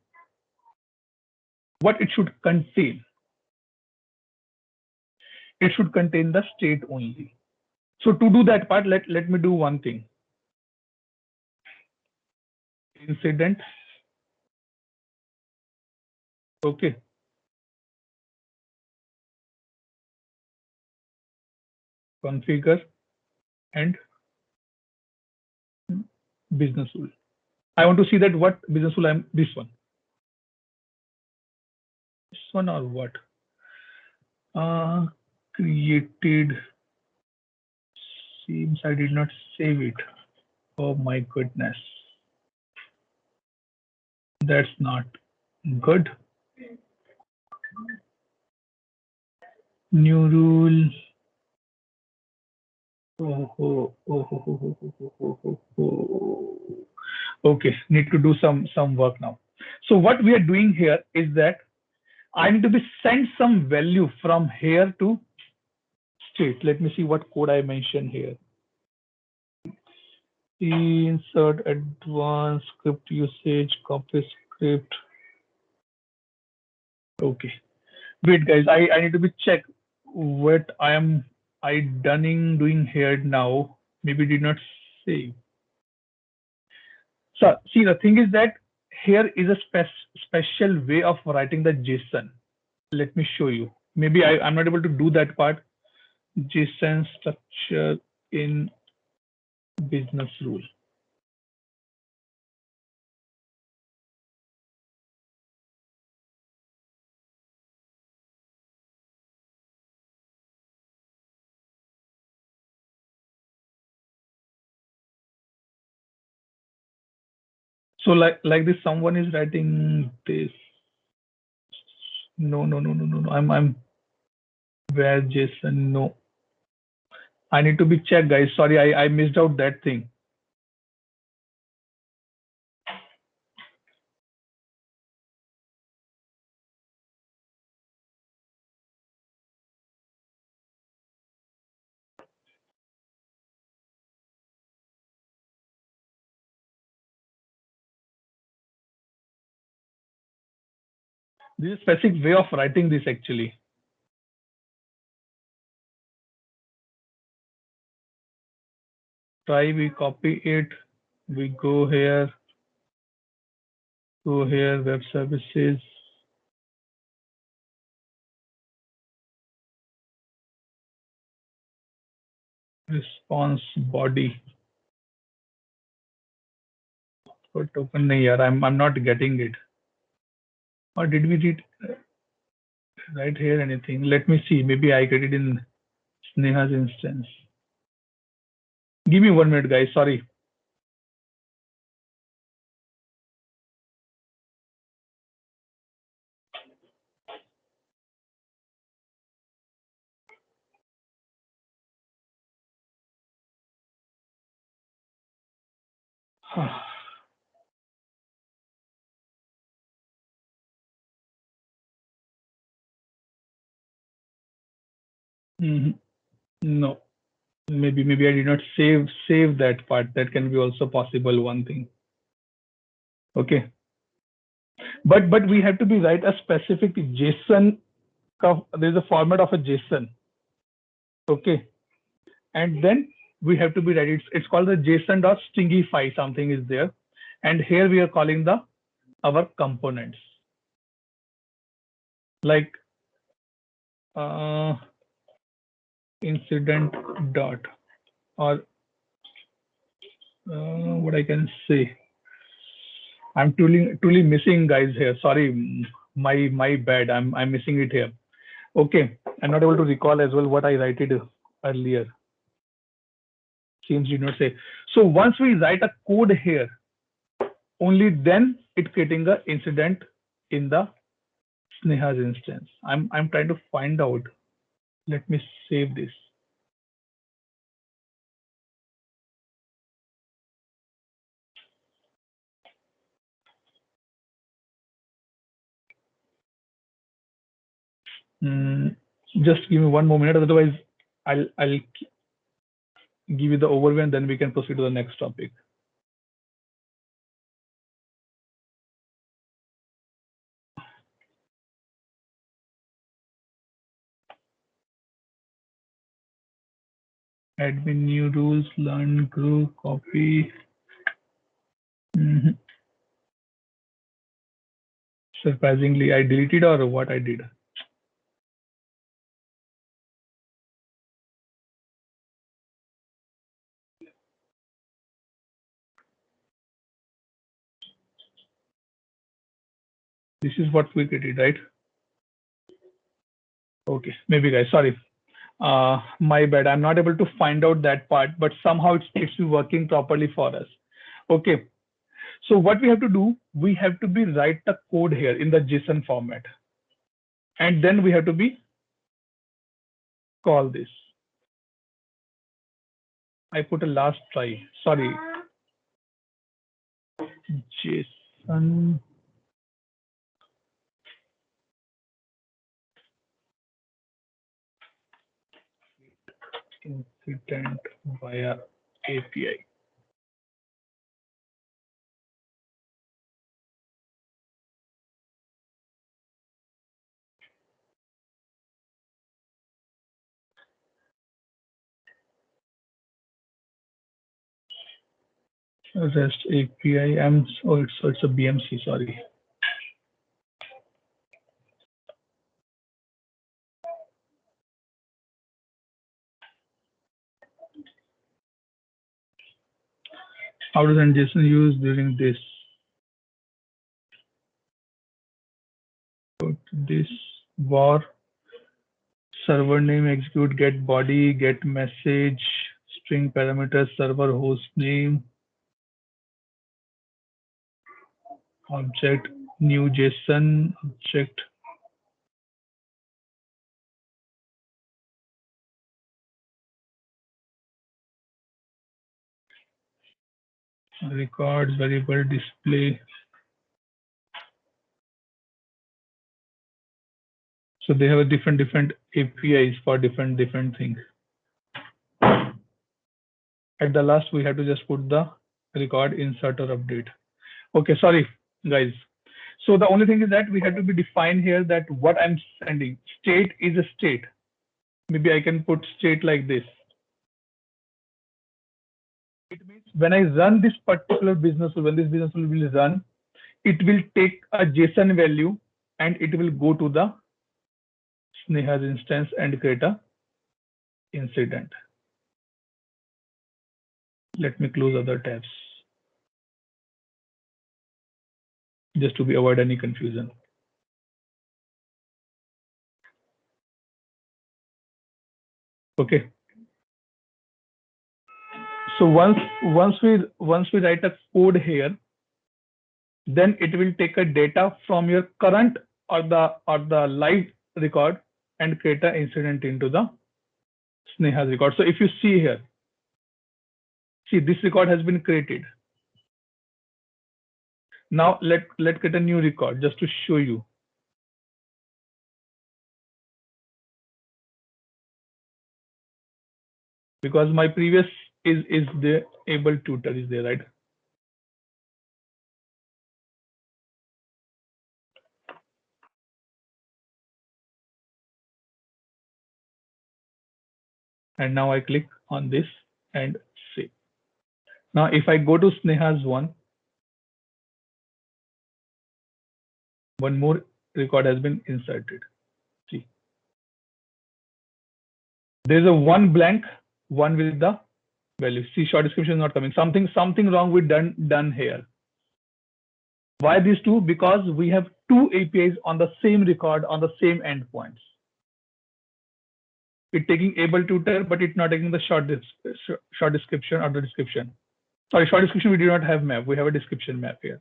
What it should contain? It should contain the state only. So to do that part, let me do one thing. Incident. Okay. Configure and business rule. I want to see that what business rule I'm this one. This one or what? Created. Seems I did not save it. Oh my goodness. That's not good. New rule. Okay, need to do some work now. So what we are doing here is that I need to be send some value from here to state. Let me see what code I mentioned here. Insert advanced script usage, copy script. Okay. Wait, guys, I need to be check what I doing here now. Maybe did not save. So see, the thing is that here is a special way of writing the JSON. Let me show you. Maybe I'm not able to do that part. JSON structure in business rule. So like this, someone is writing this. No. I'm where JSON. No. I need to be checked, guys. Sorry, I missed out that thing. This is a specific way of writing this actually. Try, we copy it, we go here, web services. Response body. But open here, I'm not getting it. Or did we read right here anything? Let me see. Maybe I get it in Sneha's instance. Give me 1 minute, guys. Sorry. No. Maybe I did not save that part. That can be also possible, one thing. Okay. But we have to be write a specific JSON. There's a format of a JSON. Okay. And then we have to be ready. It's called the JSON.stringify. Something is there. And here we are calling our components. Like incident dot, or what I can say. I'm truly missing, guys, here. Sorry, my bad. I'm missing it here. Okay, I'm not able to recall as well what I wrote earlier. Seems did not say. So once we write a code here, only then it creating a incident in the Sneha's instance. I'm trying to find out. Let me save this. Just give me 1 more minute, otherwise I'll give you the overview and then we can proceed to the next topic. Admin new rules, learn, grow, copy. Surprisingly, I deleted or what I did. This is what we created, right? Okay, maybe, guys, sorry. My bad. I'm not able to find out that part, but somehow it's working properly for us. Okay. So what we have to do, we have to be write the code here in the JSON format. And then we have to be call this. I put a last try. Sorry. JSON. incident via API. REST API. It's a BMC. Sorry. How does JSON use during this? This var server name execute get body get message string parameters server host name object new JSON object records variable display. So they have a different APIs for different things. At the last, we have to just put the record insert or update. Okay, sorry guys. So the only thing is that we have to be defined here that what I'm sending state is a state. Maybe I can put state like this. It means when I run this particular business, when this business will run, it will take a JSON value and it will go to the Sneha's instance and create a incident. Let me close other tabs just to avoid any confusion. Okay. So once we write a code here, then it will take a data from your current or the live record and create an incident into the Sneha's record. So if you see here, see this record has been created. Now let's get a new record just to show you. Because my previous is the able tutor is there, right? And now I click on this and save. Now if I go to Sneha's one more record has been inserted. See, there's a one blank, one with the value. See, short description is not coming. Something wrong with done here. Why these two? Because we have two APIs on the same record on the same endpoints. It's taking able tutor, but it's not taking the short description or the description. Sorry, short description we do not have map. We have a description map here.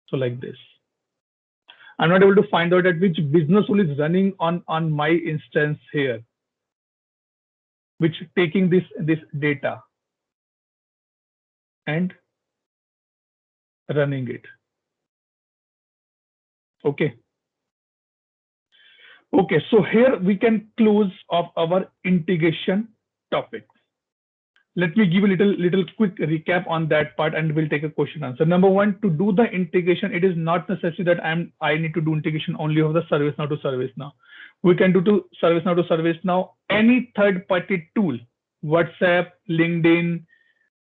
So like this. I'm not able to find out at which business tool is running on my instance here, which taking this data and running it. Okay. Okay, so here we can close off our integration topic. Let me give a little quick recap on that part and we'll take a question answer. Number one, to do the integration, it is not necessary that I need to do integration only of the ServiceNow to ServiceNow. We can do to ServiceNow to ServiceNow any third-party tool, WhatsApp, LinkedIn,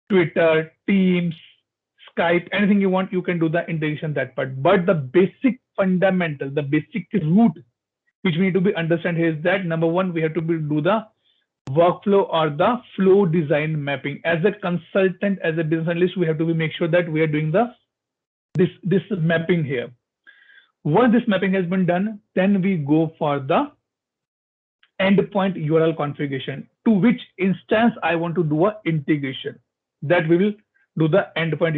Twitter, Teams, Skype, anything you want, you can do the integration that part. But the basic fundamental, the basic root which we need to be understand here is that number one, we have to do the workflow or the flow design mapping. As a consultant, as a business analyst, we have to make sure that we are doing this mapping here. Once this mapping has been done, then we go for the endpoint URL configuration, to which instance I want to do a integration. That we will do the endpoint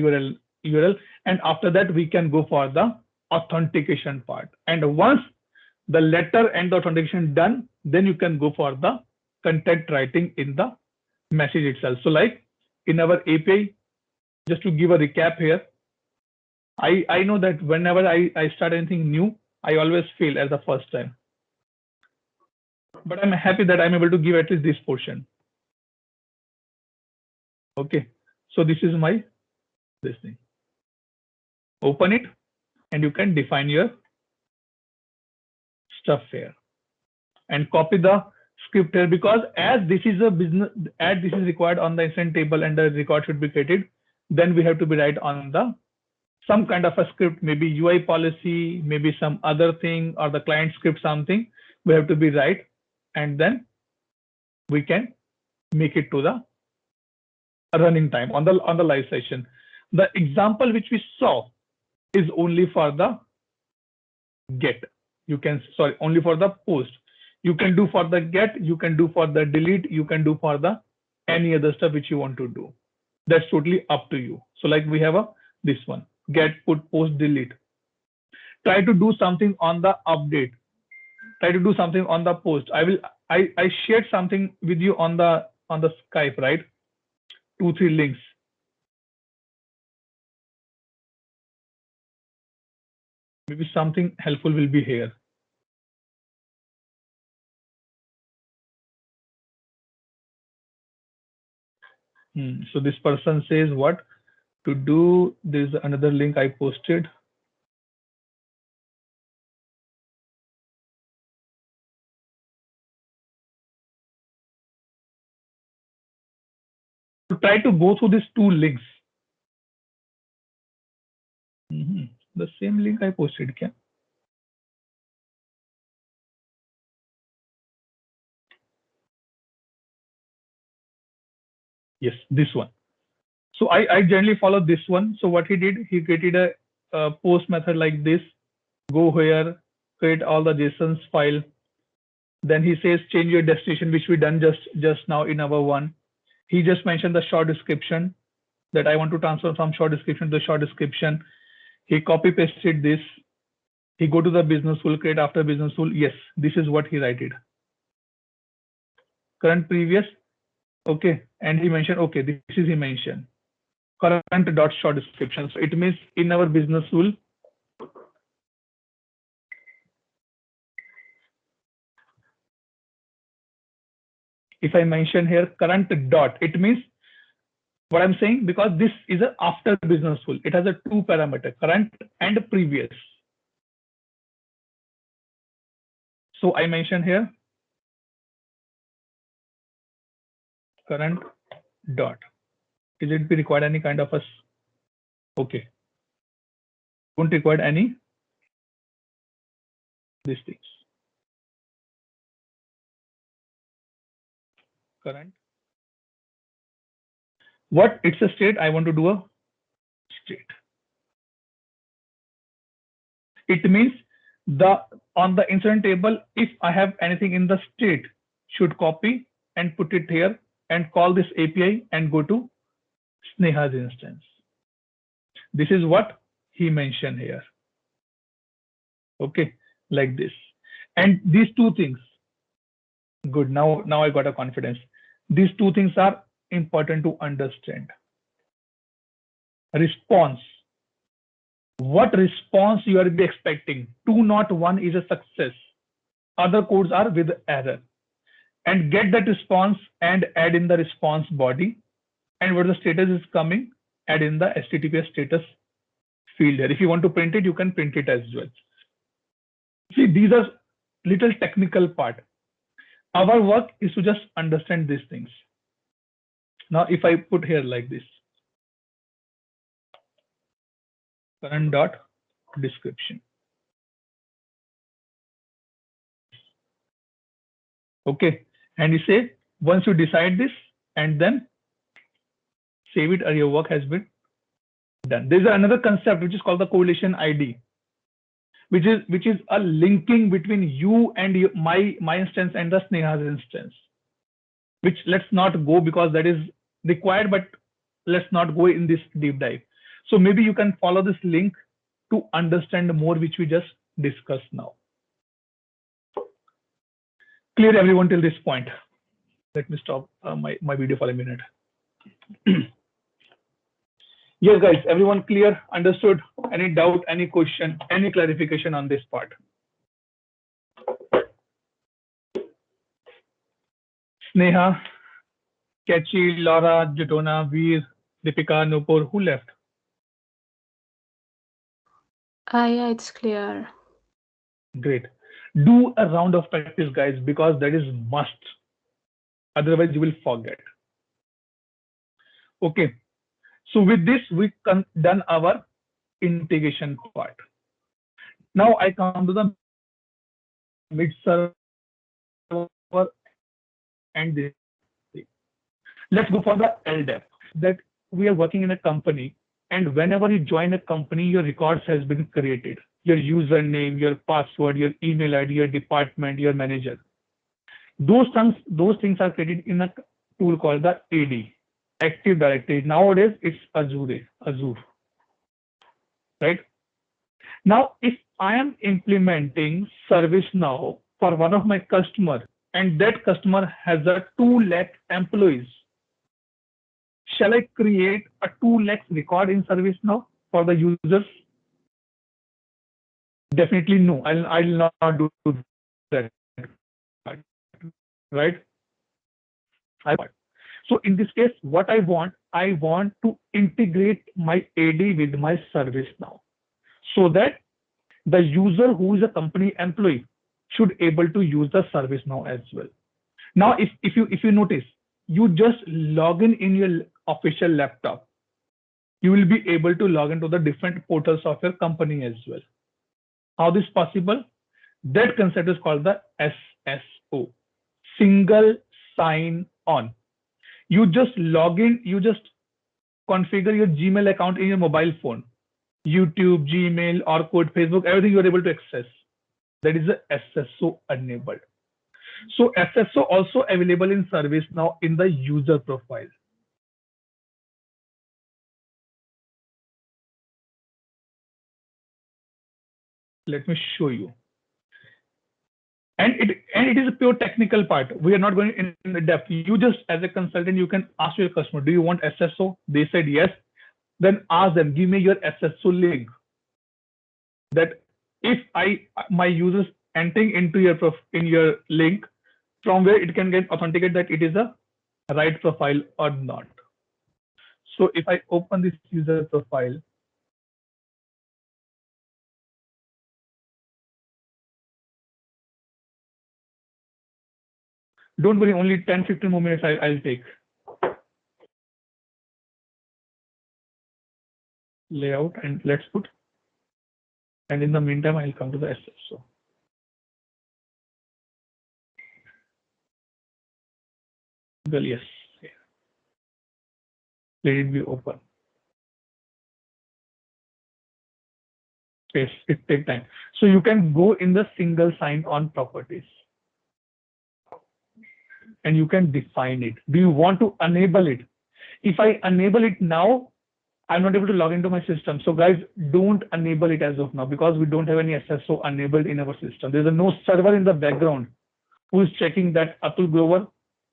URL, and after that we can go for the authentication part. And once the letter and the authentication done, then you can go for the content writing in the message itself. So like in our API, just to give a recap here, I know that whenever I start anything new, I always fail as the first time. But I'm happy that I'm able to give at least this portion. Okay, so this is this thing. Open it and you can define your stuff here and copy the script here, because as this is a business, as this is required on the incident table and the record should be created, then we have to be write on the some kind of a script, maybe UI policy, maybe some other thing, or the client script, something we have to be write, and then we can make it to the running time on the live session. The example which we saw is only for the get. You can, sorry, only for the post. You can do for the get, you can do for the delete, you can do for the any other stuff which you want to do. That's totally up to you. So like we have this one, get, put, post, delete. Try to do something on the update. Try to do something on the post. I shared something with you on the Skype, right? 2-3 links. Maybe something helpful will be here. So this person says what to do. There's another link I posted. So try to go through these 2 links. The same link I posted. Kya? Yes, this one. So I generally follow this one. So what he did, he created a post method like this. Go here, create all the JSON file. Then he says change your destination, which we done just now in our one. He just mentioned the short description that I want to transfer from short description to short description. He copy pasted this. He go to the business rule, create after business rule. Yes, this is what he wrote. Current, previous. Okay, and he mentioned, okay, this is he mentioned current dot short description. So it means in our business rule, if I mention here current dot, it means what I'm saying, because this is a after business rule. It has a 2 parameter, current and previous. So I mentioned here current dot. Is it be required any kind of a, okay, won't require any these things. Current. What it's a state, I want to do a state. It means on the incident table, if I have anything in the state, should copy and put it here and call this API and go to Sneha's instance. This is what he mentioned here. Okay, like this. And these 2 things, good, now I got a confidence. These 2 things are important to understand. Response. What response you are expecting? 2 not 1 is a success. Other codes are with error. And get that response and add in the response body. And what the status is coming, add in the HTTPS status field here. If you want to print it, you can print it as well. See, these are little technical part. Our work is to just understand these things. Now, if I put here like this, current dot description. Okay, and you say once you decide this and then save it, or your work has been done. There's another concept which is called the correlation ID, which is a linking between you and my instance and the Sneha's instance. Which let's not go, because that is required, but let's not go in this deep dive. So maybe you can follow this link to understand more, which we just discussed now. Clear everyone till this point? Let me stop my video for a minute. Yes, guys, everyone clear? Understood? Any doubt, any question, any clarification on this part? Sneha, Kechi, Laura, Jitona, Veer, Deepika, Nupur, who left? Yeah, it's clear. Great. Do a round of practice, guys, because that is must. Otherwise, you will forget. Okay. So with this, we done our integration part. Now I come to the mid-server and this. Let's go for the LDAP. That we are working in a company, and whenever you join a company, your records has been created. Your username, your password, your email ID, your department, your manager. Those things are created in a tool called the AD, Active Directory. Nowadays, it's Azure, right? Now, if I am implementing ServiceNow for one of my customers, and that customer has a 2 lakh employees, shall I create a 2 lakh record in ServiceNow for the users? Definitely no. I'll not do that. Right? So in this case, what I want to integrate my AD with my ServiceNow, so that the user who is a company employee should able to use the ServiceNow as well. Now, if you notice, you just log in your official laptop, you will be able to log into the different portals of your company as well. How this possible? That concept is called the SSO, single sign on. You just log in, you just configure your Gmail account in your mobile phone, YouTube, Gmail, Orkut, Facebook, everything you are able to access. That is the SSO enabled. So SSO also available in ServiceNow in the user profile. Let me show you. And it is a pure technical part. We are not going in the depth. You just, as a consultant, you can ask your customer, do you want SSO? They said yes. Then ask them, give me your SSO link. That if my users entering into your link, from where it can get authenticated that it is a right profile or not. So if I open this user profile, don't worry, only 10-15 more minutes I'll take. Layout, and let's put, and in the meantime I'll come to the SSO. Well, yes, let it be open. Yes, it takes time. So you can go in the single sign-on properties, and you can define it. Do you want to enable it? If I enable it now, I'm not able to log into my system. So guys, don't enable it as of now, because we don't have any SSO enabled in our system. There's no server in the background who is checking that Atul Grover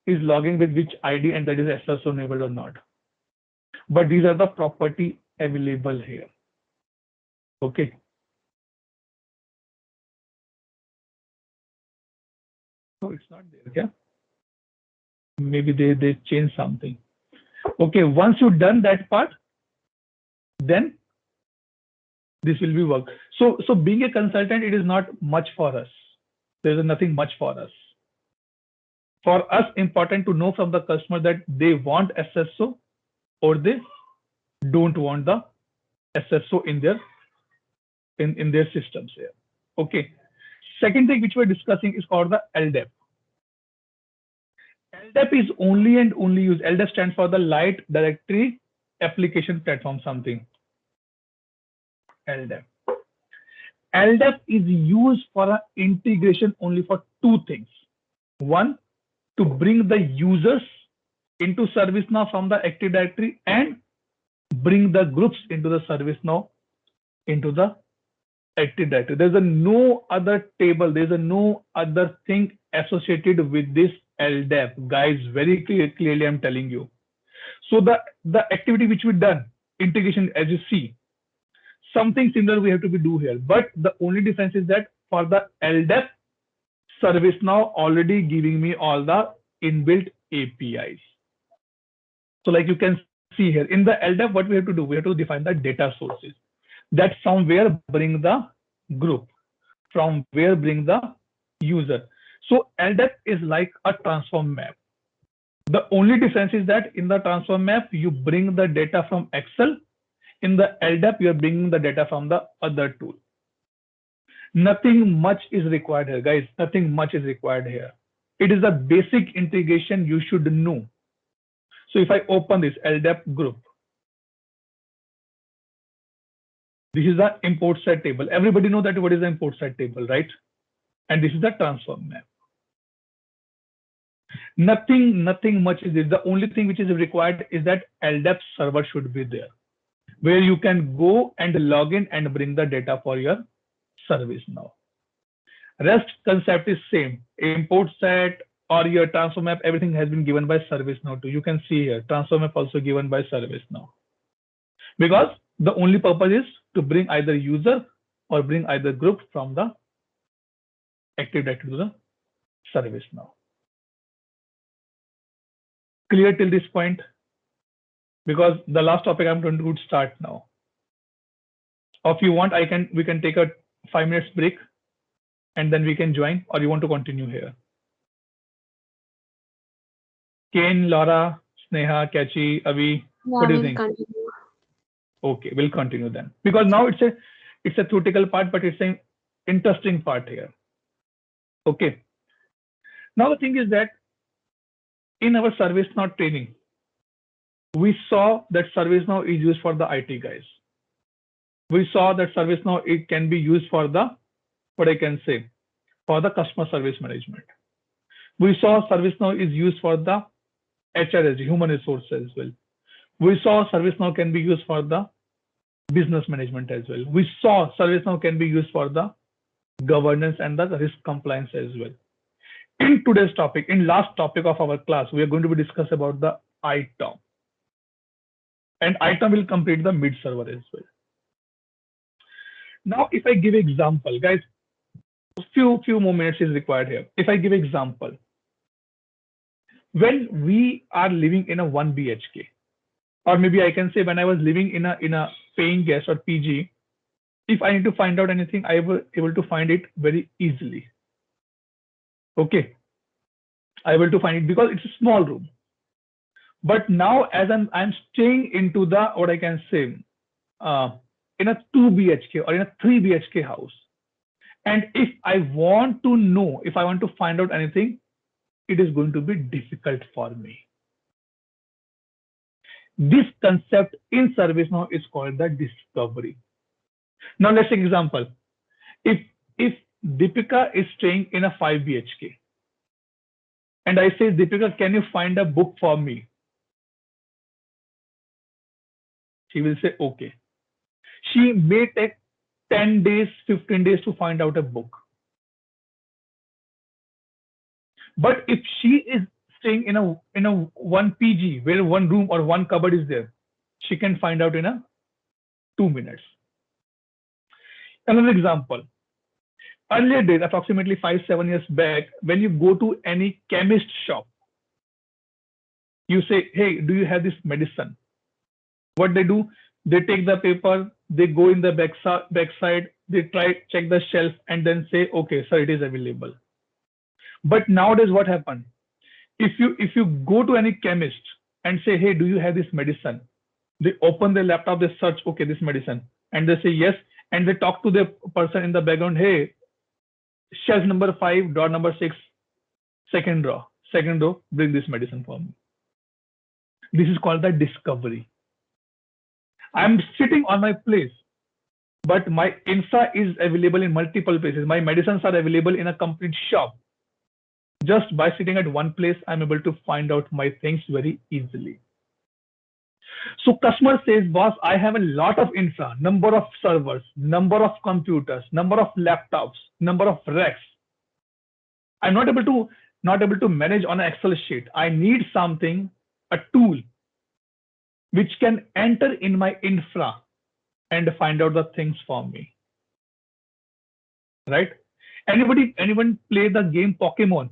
is logging with which ID and that is SSO enabled or not. But these are the property available here. Okay. So it's not there. Yeah. Maybe they changed something. Okay. Once you've done that part, then this will be work. So being a consultant, it is not much for us. There is nothing much for us. For us, important to know from the customer that they want SSO or they don't want the SSO in their systems here. Okay. Second thing which we're discussing is called the LDAP. LDAP is only and only used. LDAP stands for the Light Directory Application Platform something. LDAP. LDAP is used for integration only for two things. One, to bring the users into ServiceNow from the Active Directory and bring the groups into the ServiceNow into the Active Directory. There's no other table. There's no other thing associated with this LDAP. Guys, very clearly I'm telling you. So the activity which we've done, integration, as you see, something similar we have to do here. But the only difference is that for the LDAP, ServiceNow already giving me all the inbuilt APIs. So like you can see here in the LDAP, what we have to do, we have to define the data sources. That from where bring the group, from where bring the user. So LDAP is like a transform map. The only difference is that in the transform map, you bring the data from Excel. In the LDAP, you're bringing the data from the other tool. Nothing much is required here, guys. Nothing much is required here. It is a basic integration you should know. So if I open this LDAP group, this is the import set table. Everybody know that what is the import set table, right? And this is the transform map. Nothing much is there. The only thing which is required is that LDAP server should be there, where you can go and log in and bring the data for your service now. Rest concept is same. Import set or your transform map, everything has been given by service now too. You can see here, transform map also given by service now. Because the only purpose is to bring either user or bring either group from the Active Directory to the service now. Clear till this point? Because the last topic I'm going to start now. Or if you want, we can take a 5 minutes break and then we can join, or you want to continue here? Kane, Laura, Sneha, Kachi, Avi, what do you think? Continue. Okay, we'll continue then. Because now it's a theoretical part, but it's an interesting part here. Okay. Now the thing is that in our ServiceNow training, we saw that ServiceNow is used for the IT guys. We saw that ServiceNow, it can be used for the, what I can say, for the customer service management. We saw ServiceNow is used for the HRS, human resources as well. We saw ServiceNow can be used for the business management as well. We saw ServiceNow can be used for the governance and the risk compliance as well. In today's topic, in last topic of our class, we are going to be discuss about the ITOM. And ITOM will complete the mid server as well. Now, if I give example, guys, few more minutes is required here. If I give example, when we are living in a 1 BHK, or maybe I can say when I was living in a paying guest or PG, if I need to find out anything, I will able to find it very easily. Okay, I able to find it because it's a small room. But now as I'm staying into the, what I can say, in a 2 BHK or in a 3 BHK house, and if I want to know, if I want to find out anything, it is going to be difficult for me. This concept in ServiceNow is called the discovery. Now let's take example. If Deepika is staying in a 5 BHK and I say, Deepika, can you find a book for me? She will say, okay. She may take 10 days, 15 days to find out a book. But if she is staying in a 1 PG where one room or one cupboard is there, she can find out in a 2 minutes. Another example. Earlier days, approximately 5-7 years back, when you go to any chemist shop, you say, hey, do you have this medicine? What they do, they take the paper, they go in the backside, they check the shelf and then say, okay, sir, it is available. But nowadays what happened? If you go to any chemist and say, hey, do you have this medicine? They open their laptop, they search, okay, this medicine, and they say yes, and they talk to the person in the background, hey, shelf number 5, door number 6, second row, bring this medicine for me. This is called the discovery. I'm sitting on my place, but my infra is available in multiple places. My medicines are available in a complete shop. Just by sitting at one place, I'm able to find out my things very easily. So customer says, boss, I have a lot of infra, number of servers, number of computers, number of laptops, number of racks. I'm not able to manage on an Excel sheet. I need something, a tool, which can enter in my infra and find out the things for me. Right? Anyone play the game Pokemon?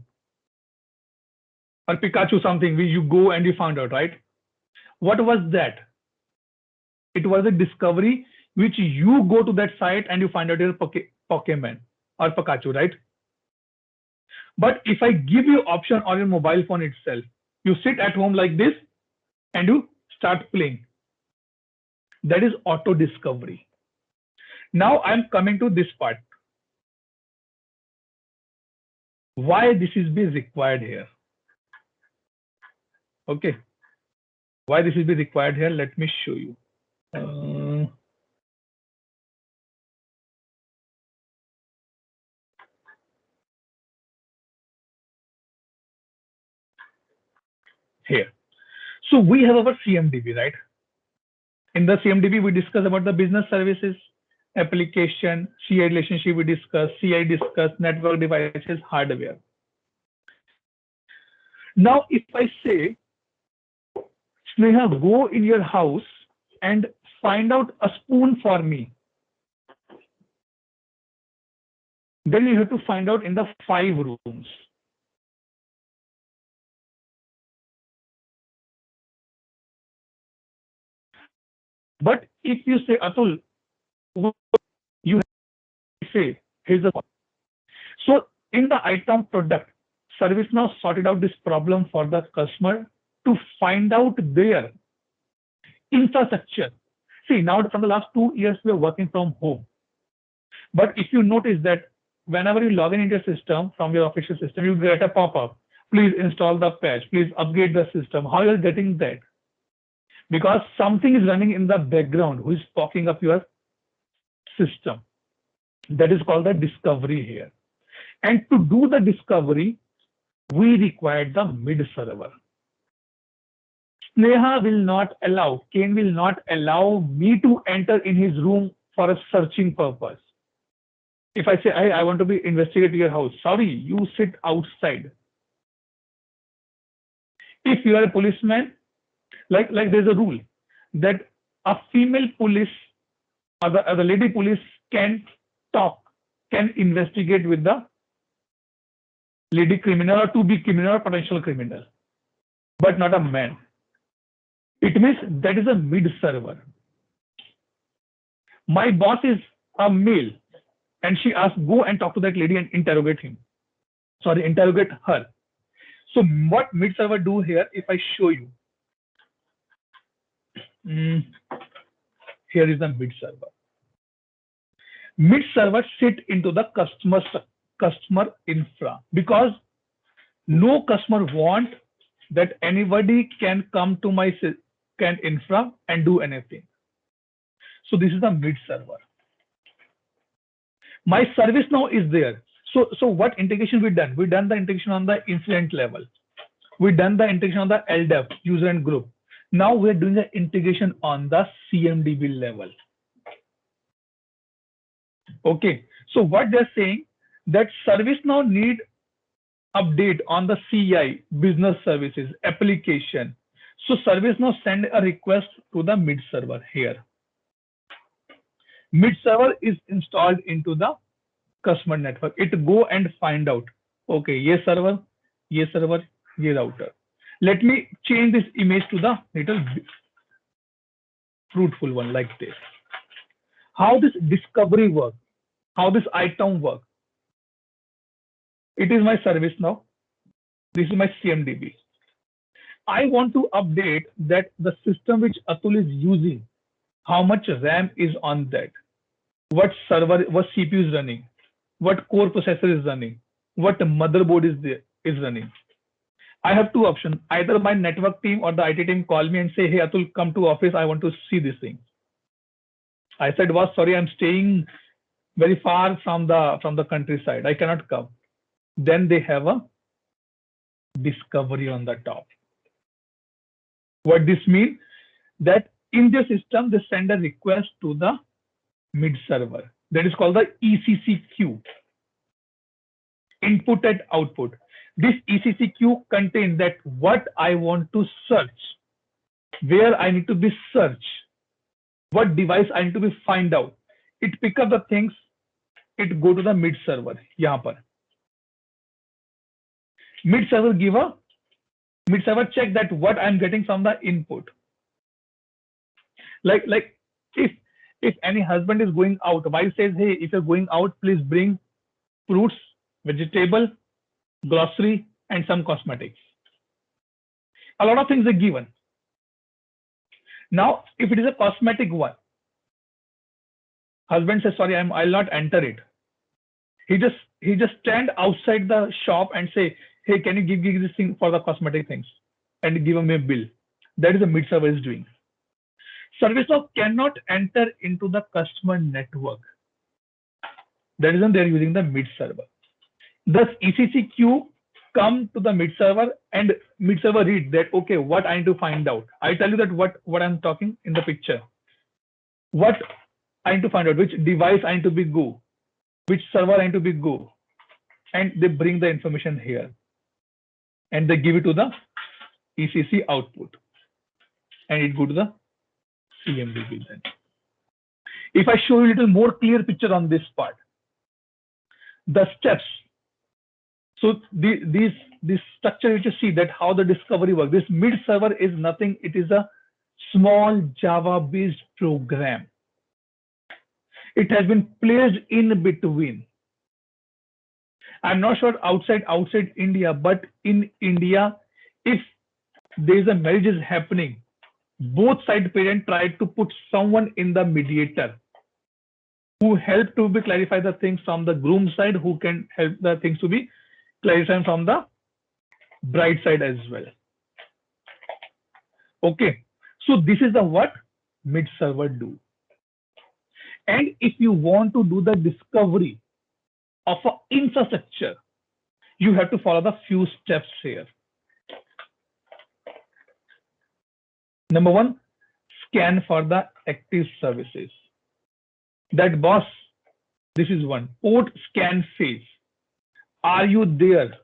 Or Pikachu something, where you go and you found out, right? What was that? It was a discovery which you go to that site and you find out your Pokemon or Pikachu, right? But if I give you option on your mobile phone itself, you sit at home like this and you start playing. That is auto discovery. Now I'm coming to this part. Why this is be required here? Okay. Why this will be required here? Let me show you. Here. So we have our CMDB, right? In the CMDB, we discuss about the business services, application, CI relationship we discuss, CI discuss, network devices, hardware. Now, if I say, Sneha, go in your house and find out a spoon for me, then you have to find out in the 5 rooms. But if you say, Atul, you say, here's the. So in the item product, ServiceNow sorted out this problem for the customer to find out their infrastructure. See, now from the last 2 years, we are working from home. But if you notice that whenever you log in into your system, from your official system, you get a pop-up. Please install the patch. Please upgrade the system. How you're getting that? Because something is running in the background who is poking up your system. That is called the discovery here. And to do the discovery, we require the mid server. Sneha will not allow, Ken will not allow me to enter in his room for a searching purpose. If I say, I want to be investigating your house, sorry, you sit outside. If you are a policeman, like there's a rule that a female police or the lady police can talk, can investigate with the lady criminal or to be criminal or potential criminal, but not a man. It means that is a mid server. My boss is a male and she asks, go and talk to that lady and interrogate her. So what mid server do here, if I show you, here is the mid server. Mid server sit into the customer infra because no customer want that anybody can come to my infra and do anything. So this is the mid server. My service now is there. So what integration we done? We done the integration on the incident level. We done the integration on the LDAP, user and group. Now we're doing the integration on the CMDB level. Okay, so what they're saying that ServiceNow need update on the CI, business services, application. So ServiceNow send a request to the mid server here. Mid server is installed into the customer network. It go and find out, okay, yes server, ye router. Let me change this image to the little fruitful one like this. How this discovery work, how this item work. It is my service now. This is my CMDB. I want to update that the system which Atul is using, how much RAM is on that, what server, what CPU is running, what core processor is running, what motherboard is running. I have two options. Either my network team or the IT team call me and say, hey, Atul, come to office. I want to see this thing. I said, was sorry, I'm staying very far from the countryside. I cannot come. Then they have a discovery on the top. What this means? That in the system, they send a request to the mid server. That is called the ECC queue. Input and output. This ECC queue contains that what I want to search, where I need to be search, what device I need to be find out. It pick up the things, it go to the mid server. Yahan par. Mid server check that what I'm getting from the input. Like if any husband is going out, wife says, hey, if you're going out, please bring fruits, vegetable, grocery, and some cosmetics. A lot of things are given. Now, if it is a cosmetic one, husband says, sorry, I'll not enter it. He just stand outside the shop and say, hey, can you give this thing for the cosmetic things and give him a bill. That is a mid server is doing. ServiceNow cannot enter into the customer network. That is when they're using the mid server. Thus, ECC queue come to the mid server and mid server read that, okay, what I need to find out. I tell you that what I'm talking in the picture. What I need to find out, which device I need to be go, which server I need to be go. And they bring the information here. And they give it to the ECC output. And it go to the CMDB then. If I show you a little more clear picture on this part, the steps. So this structure, you see that how the discovery works. This mid server is nothing. It is a small Java-based program. It has been placed in between. I'm not sure outside India, but in India, if there is a marriage is happening, both side parents try to put someone in the mediator who help to be clarify the things from the groom side, who can help the things to be clarified from the bride side as well. Okay, so this is the what mid server do. And if you want to do the discovery of an infrastructure, you have to follow the few steps here. Number one, scan for the active services. That boss, this is one. Port scan phase. Are you there?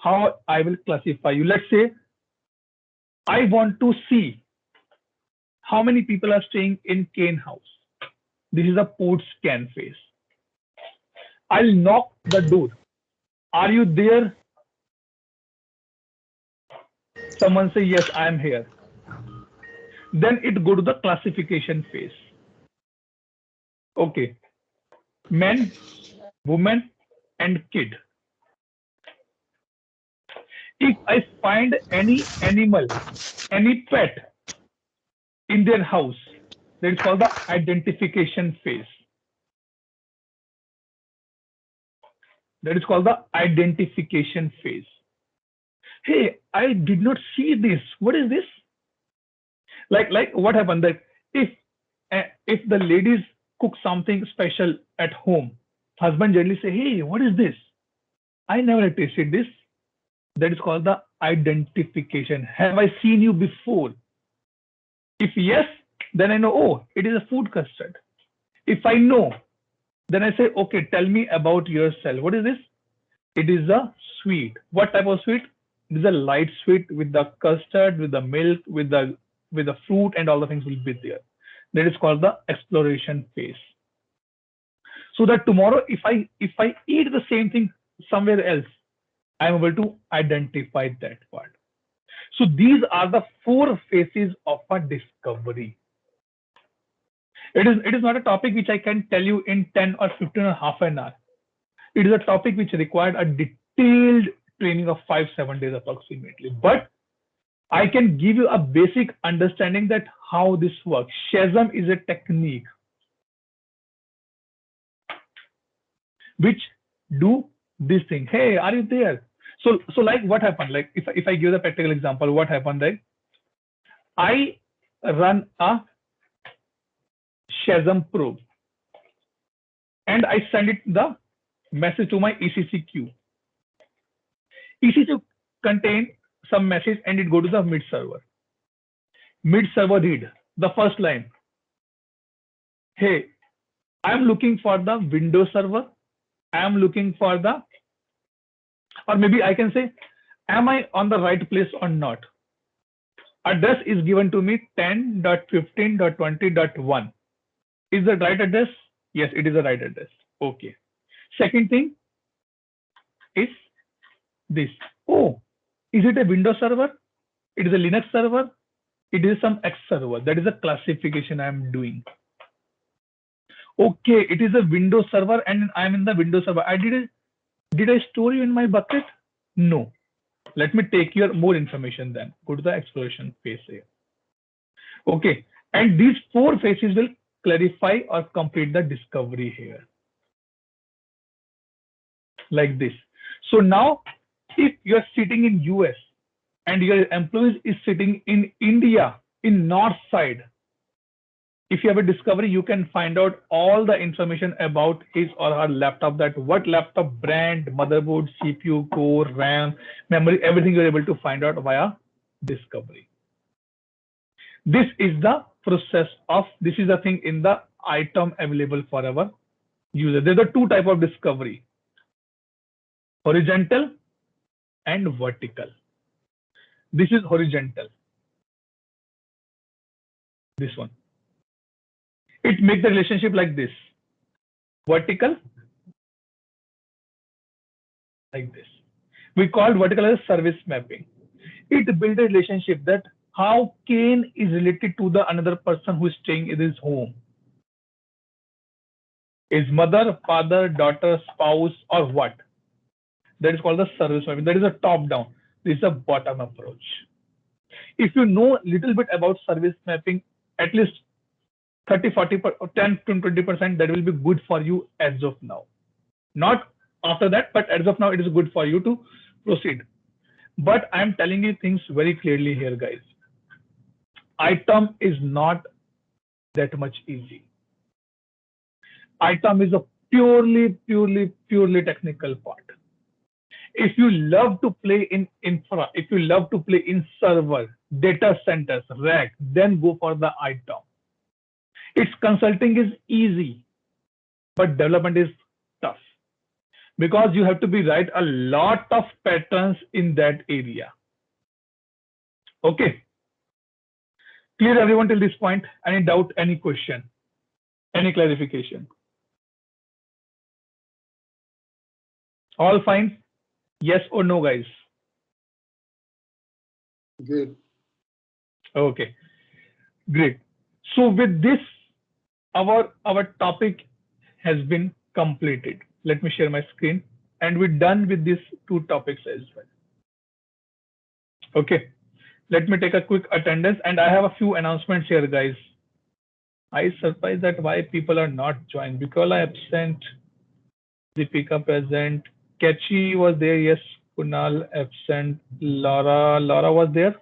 How I will classify you? Let's say I want to see how many people are staying in Kane house. This is a port scan phase. I'll knock the door. Are you there? Someone say, yes, I am here. Then it go to the classification phase. Okay. Men, women, and kid. If I find any animal, any pet in their house, that is called the identification phase. That is called the identification phase. Hey, I did not see this. What is this? Like what happened? That if the ladies cook something special at home, husband generally say, hey, what is this? I never tasted this. That is called the identification. Have I seen you before? If yes, then I know, oh, it is a food custard. If I know, then I say, okay, tell me about yourself. What is this? It is a sweet. What type of sweet? It is a light sweet with the custard, with the milk, with the fruit, and all the things will be there. That is called the exploration phase. So that tomorrow, if I eat the same thing somewhere else, I'm able to identify that part. So these are the 4 phases of a discovery. It is not a topic which I can tell you in 10 or 15 or half an hour. It is a topic which required a detailed training of 5-7 days approximately. But I can give you a basic understanding that how this works. Shazam is a technique which do this thing. Hey, are you there? So like what happened? Like if I give the practical example, what happened? Like I run a Shazam probe and I send it the message to my ECC queue. ECC contain some message and it go to the mid server. Mid server read the first line. Hey, I'm looking for the Windows server. I'm looking for the, or maybe I can say, am I on the right place or not? Address is given to me 10.15.20.1. Is that right address? Yes, it is the right address. Okay. Second thing is this. Oh, is it a Windows server? It is a Linux server. It is some X server. That is a classification I am doing. Okay, it is a Windows server and I'm in the Windows server. Did I store you in my bucket? No. Let me take your more information then. Go to the exploration phase here. Okay, and these 4 phases will clarify or complete the discovery here. Like this. So now, if you're sitting in US and your employee is sitting in India, in north side, if you have a discovery, you can find out all the information about his or her laptop, that what laptop brand, motherboard, CPU, core, RAM, memory, everything you're able to find out via discovery. This is the process of, this is the thing in the item available for our user. There's a 2 type of discovery, horizontal and vertical. This is horizontal. This one. It makes the relationship like this. Vertical, like this. We call vertical as service mapping. It builds a relationship that how Kane is related to the another person who is staying in his home. Is mother, father, daughter, spouse, or what? That is called the service mapping. That is a top-down. This is a bottom approach. If you know a little bit about service mapping, at least 30, 40, 10 to 20%, that will be good for you as of now. Not after that, but as of now, it is good for you to proceed. But I'm telling you things very clearly here, guys. Item is not that much easy. Item is a purely technical part. If you love to play in infra, if you love to play in server, data centers, rack, then go for the item. Its consulting is easy, but development is tough because you have to be write a lot of patterns in that area. Okay. Clear everyone till this point? Any doubt, any question, any clarification? All fine? Yes or no, guys? Good. Okay, great. So with this, our topic has been completed. Let me share my screen, and we're done with these 2 topics as well. Okay, let me take a quick attendance, and I have a few announcements here, guys. I surprised that why people are not joined. Because I absent, Deepika present, Kechi was there, yes. Kunal absent, Laura was there.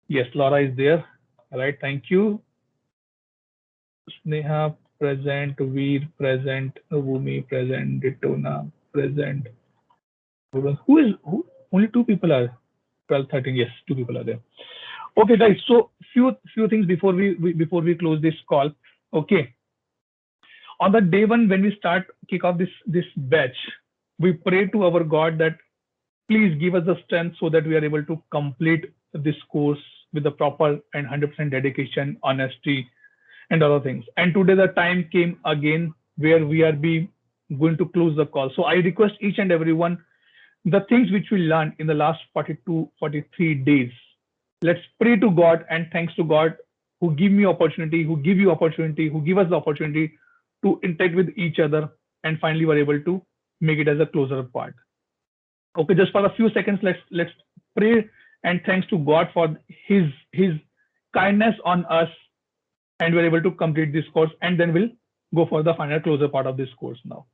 Yes, Laura is there. All right, thank you. Sneha present, Veer present, Bhumi present, Ditona present. Who? Only 2 people are. 12, 13. Yes, 2 people are there. Okay, guys. So few things before we close this call. Okay. On the day 1 when we kick off this batch, we pray to our God that please give us the strength so that we are able to complete this course with the proper and 100% dedication, honesty, and other things. And today the time came again where we are going to close the call. So I request each and everyone, the things which we learned in the last 42, 43 days, let's pray to God and thanks to God who give me opportunity, who give you opportunity, who give us the opportunity to interact with each other, and finally we're able to make it as a closer part. Okay, just for a few seconds, let's pray and thanks to God for his kindness on us, and we're able to complete this course, and then we'll go for the final closer part of this course now.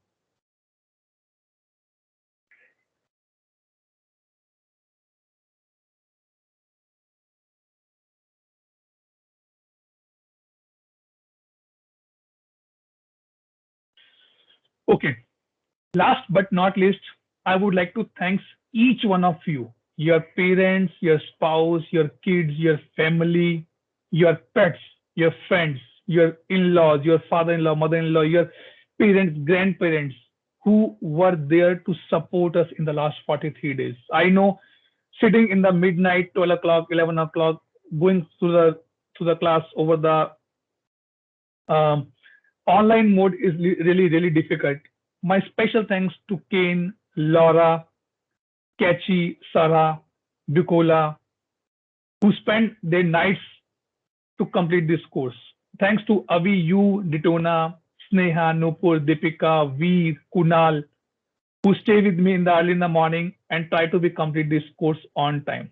Okay, last but not least, I would like to thank each one of you, your parents, your spouse, your kids, your family, your pets, your friends, your in-laws, your father-in-law, mother-in-law, your parents, grandparents, who were there to support us in the last 43 days. I know sitting in the midnight, 12 o'clock, 11 o'clock, going through the class over the online mode is really difficult. My special thanks to Kane, Laura, Kechi, Sarah, Bukola, who spent their nights to complete this course. Thanks to Avi, you, Ditona, Sneha, Nupur, Deepika, Veer, Kunal, who stay with me early in the morning and try to complete this course on time.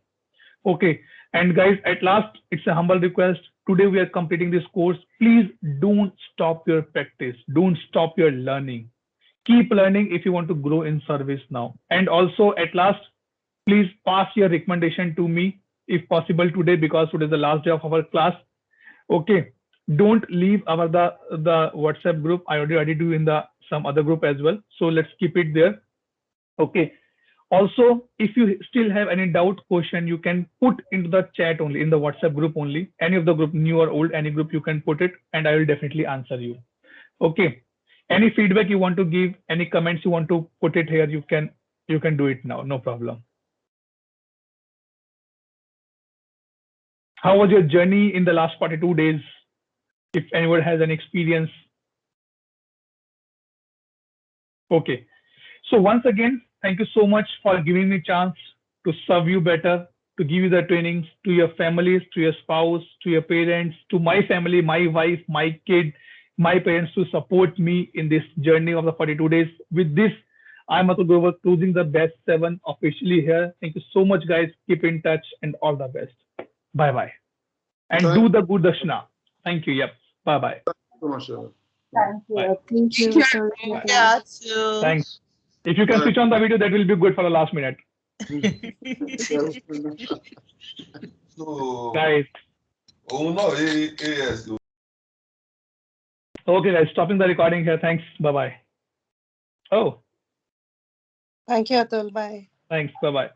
Okay, and guys, at last, it's a humble request. Today we are completing this course. Please don't stop your practice. Don't stop your learning. Keep learning if you want to grow in service now. And also, at last, please pass your recommendation to me if possible today, because today is the last day of our class. Okay, don't leave our the WhatsApp group. I already added you in the some other group as well. So let's keep it there. Okay. Also, if you still have any doubt, question, you can put into the chat only, in the WhatsApp group only. Any of the group, new or old, any group you can put it, and I will definitely answer you. Okay. Any feedback you want to give, any comments you want to put it here, you can do it now. No problem. How was your journey in the last 42 days? If anyone has any experience. Okay. So once again, thank you so much for giving me a chance to serve you better, to give you the trainings, to your families, to your spouse, to your parents, to my family, my wife, my kid, my parents, to support me in this journey of the 42 days. With this, I'm Atul Grover, closing the best 7 officially here. Thank you so much, guys. Keep in touch and all the best. Bye-bye. And do the good dashna. Thank you. Yep. Bye-bye. So much. Thank you. Bye. Thank you, sir. Thank you, Atu. Thanks. If you can switch on the video, that will be good for the last minute. So, Guys. oh no, yes. Okay, guys. Stopping the recording here. Thanks. Bye-bye. Oh, Thank you, Atul. Bye. thanks. Bye-bye.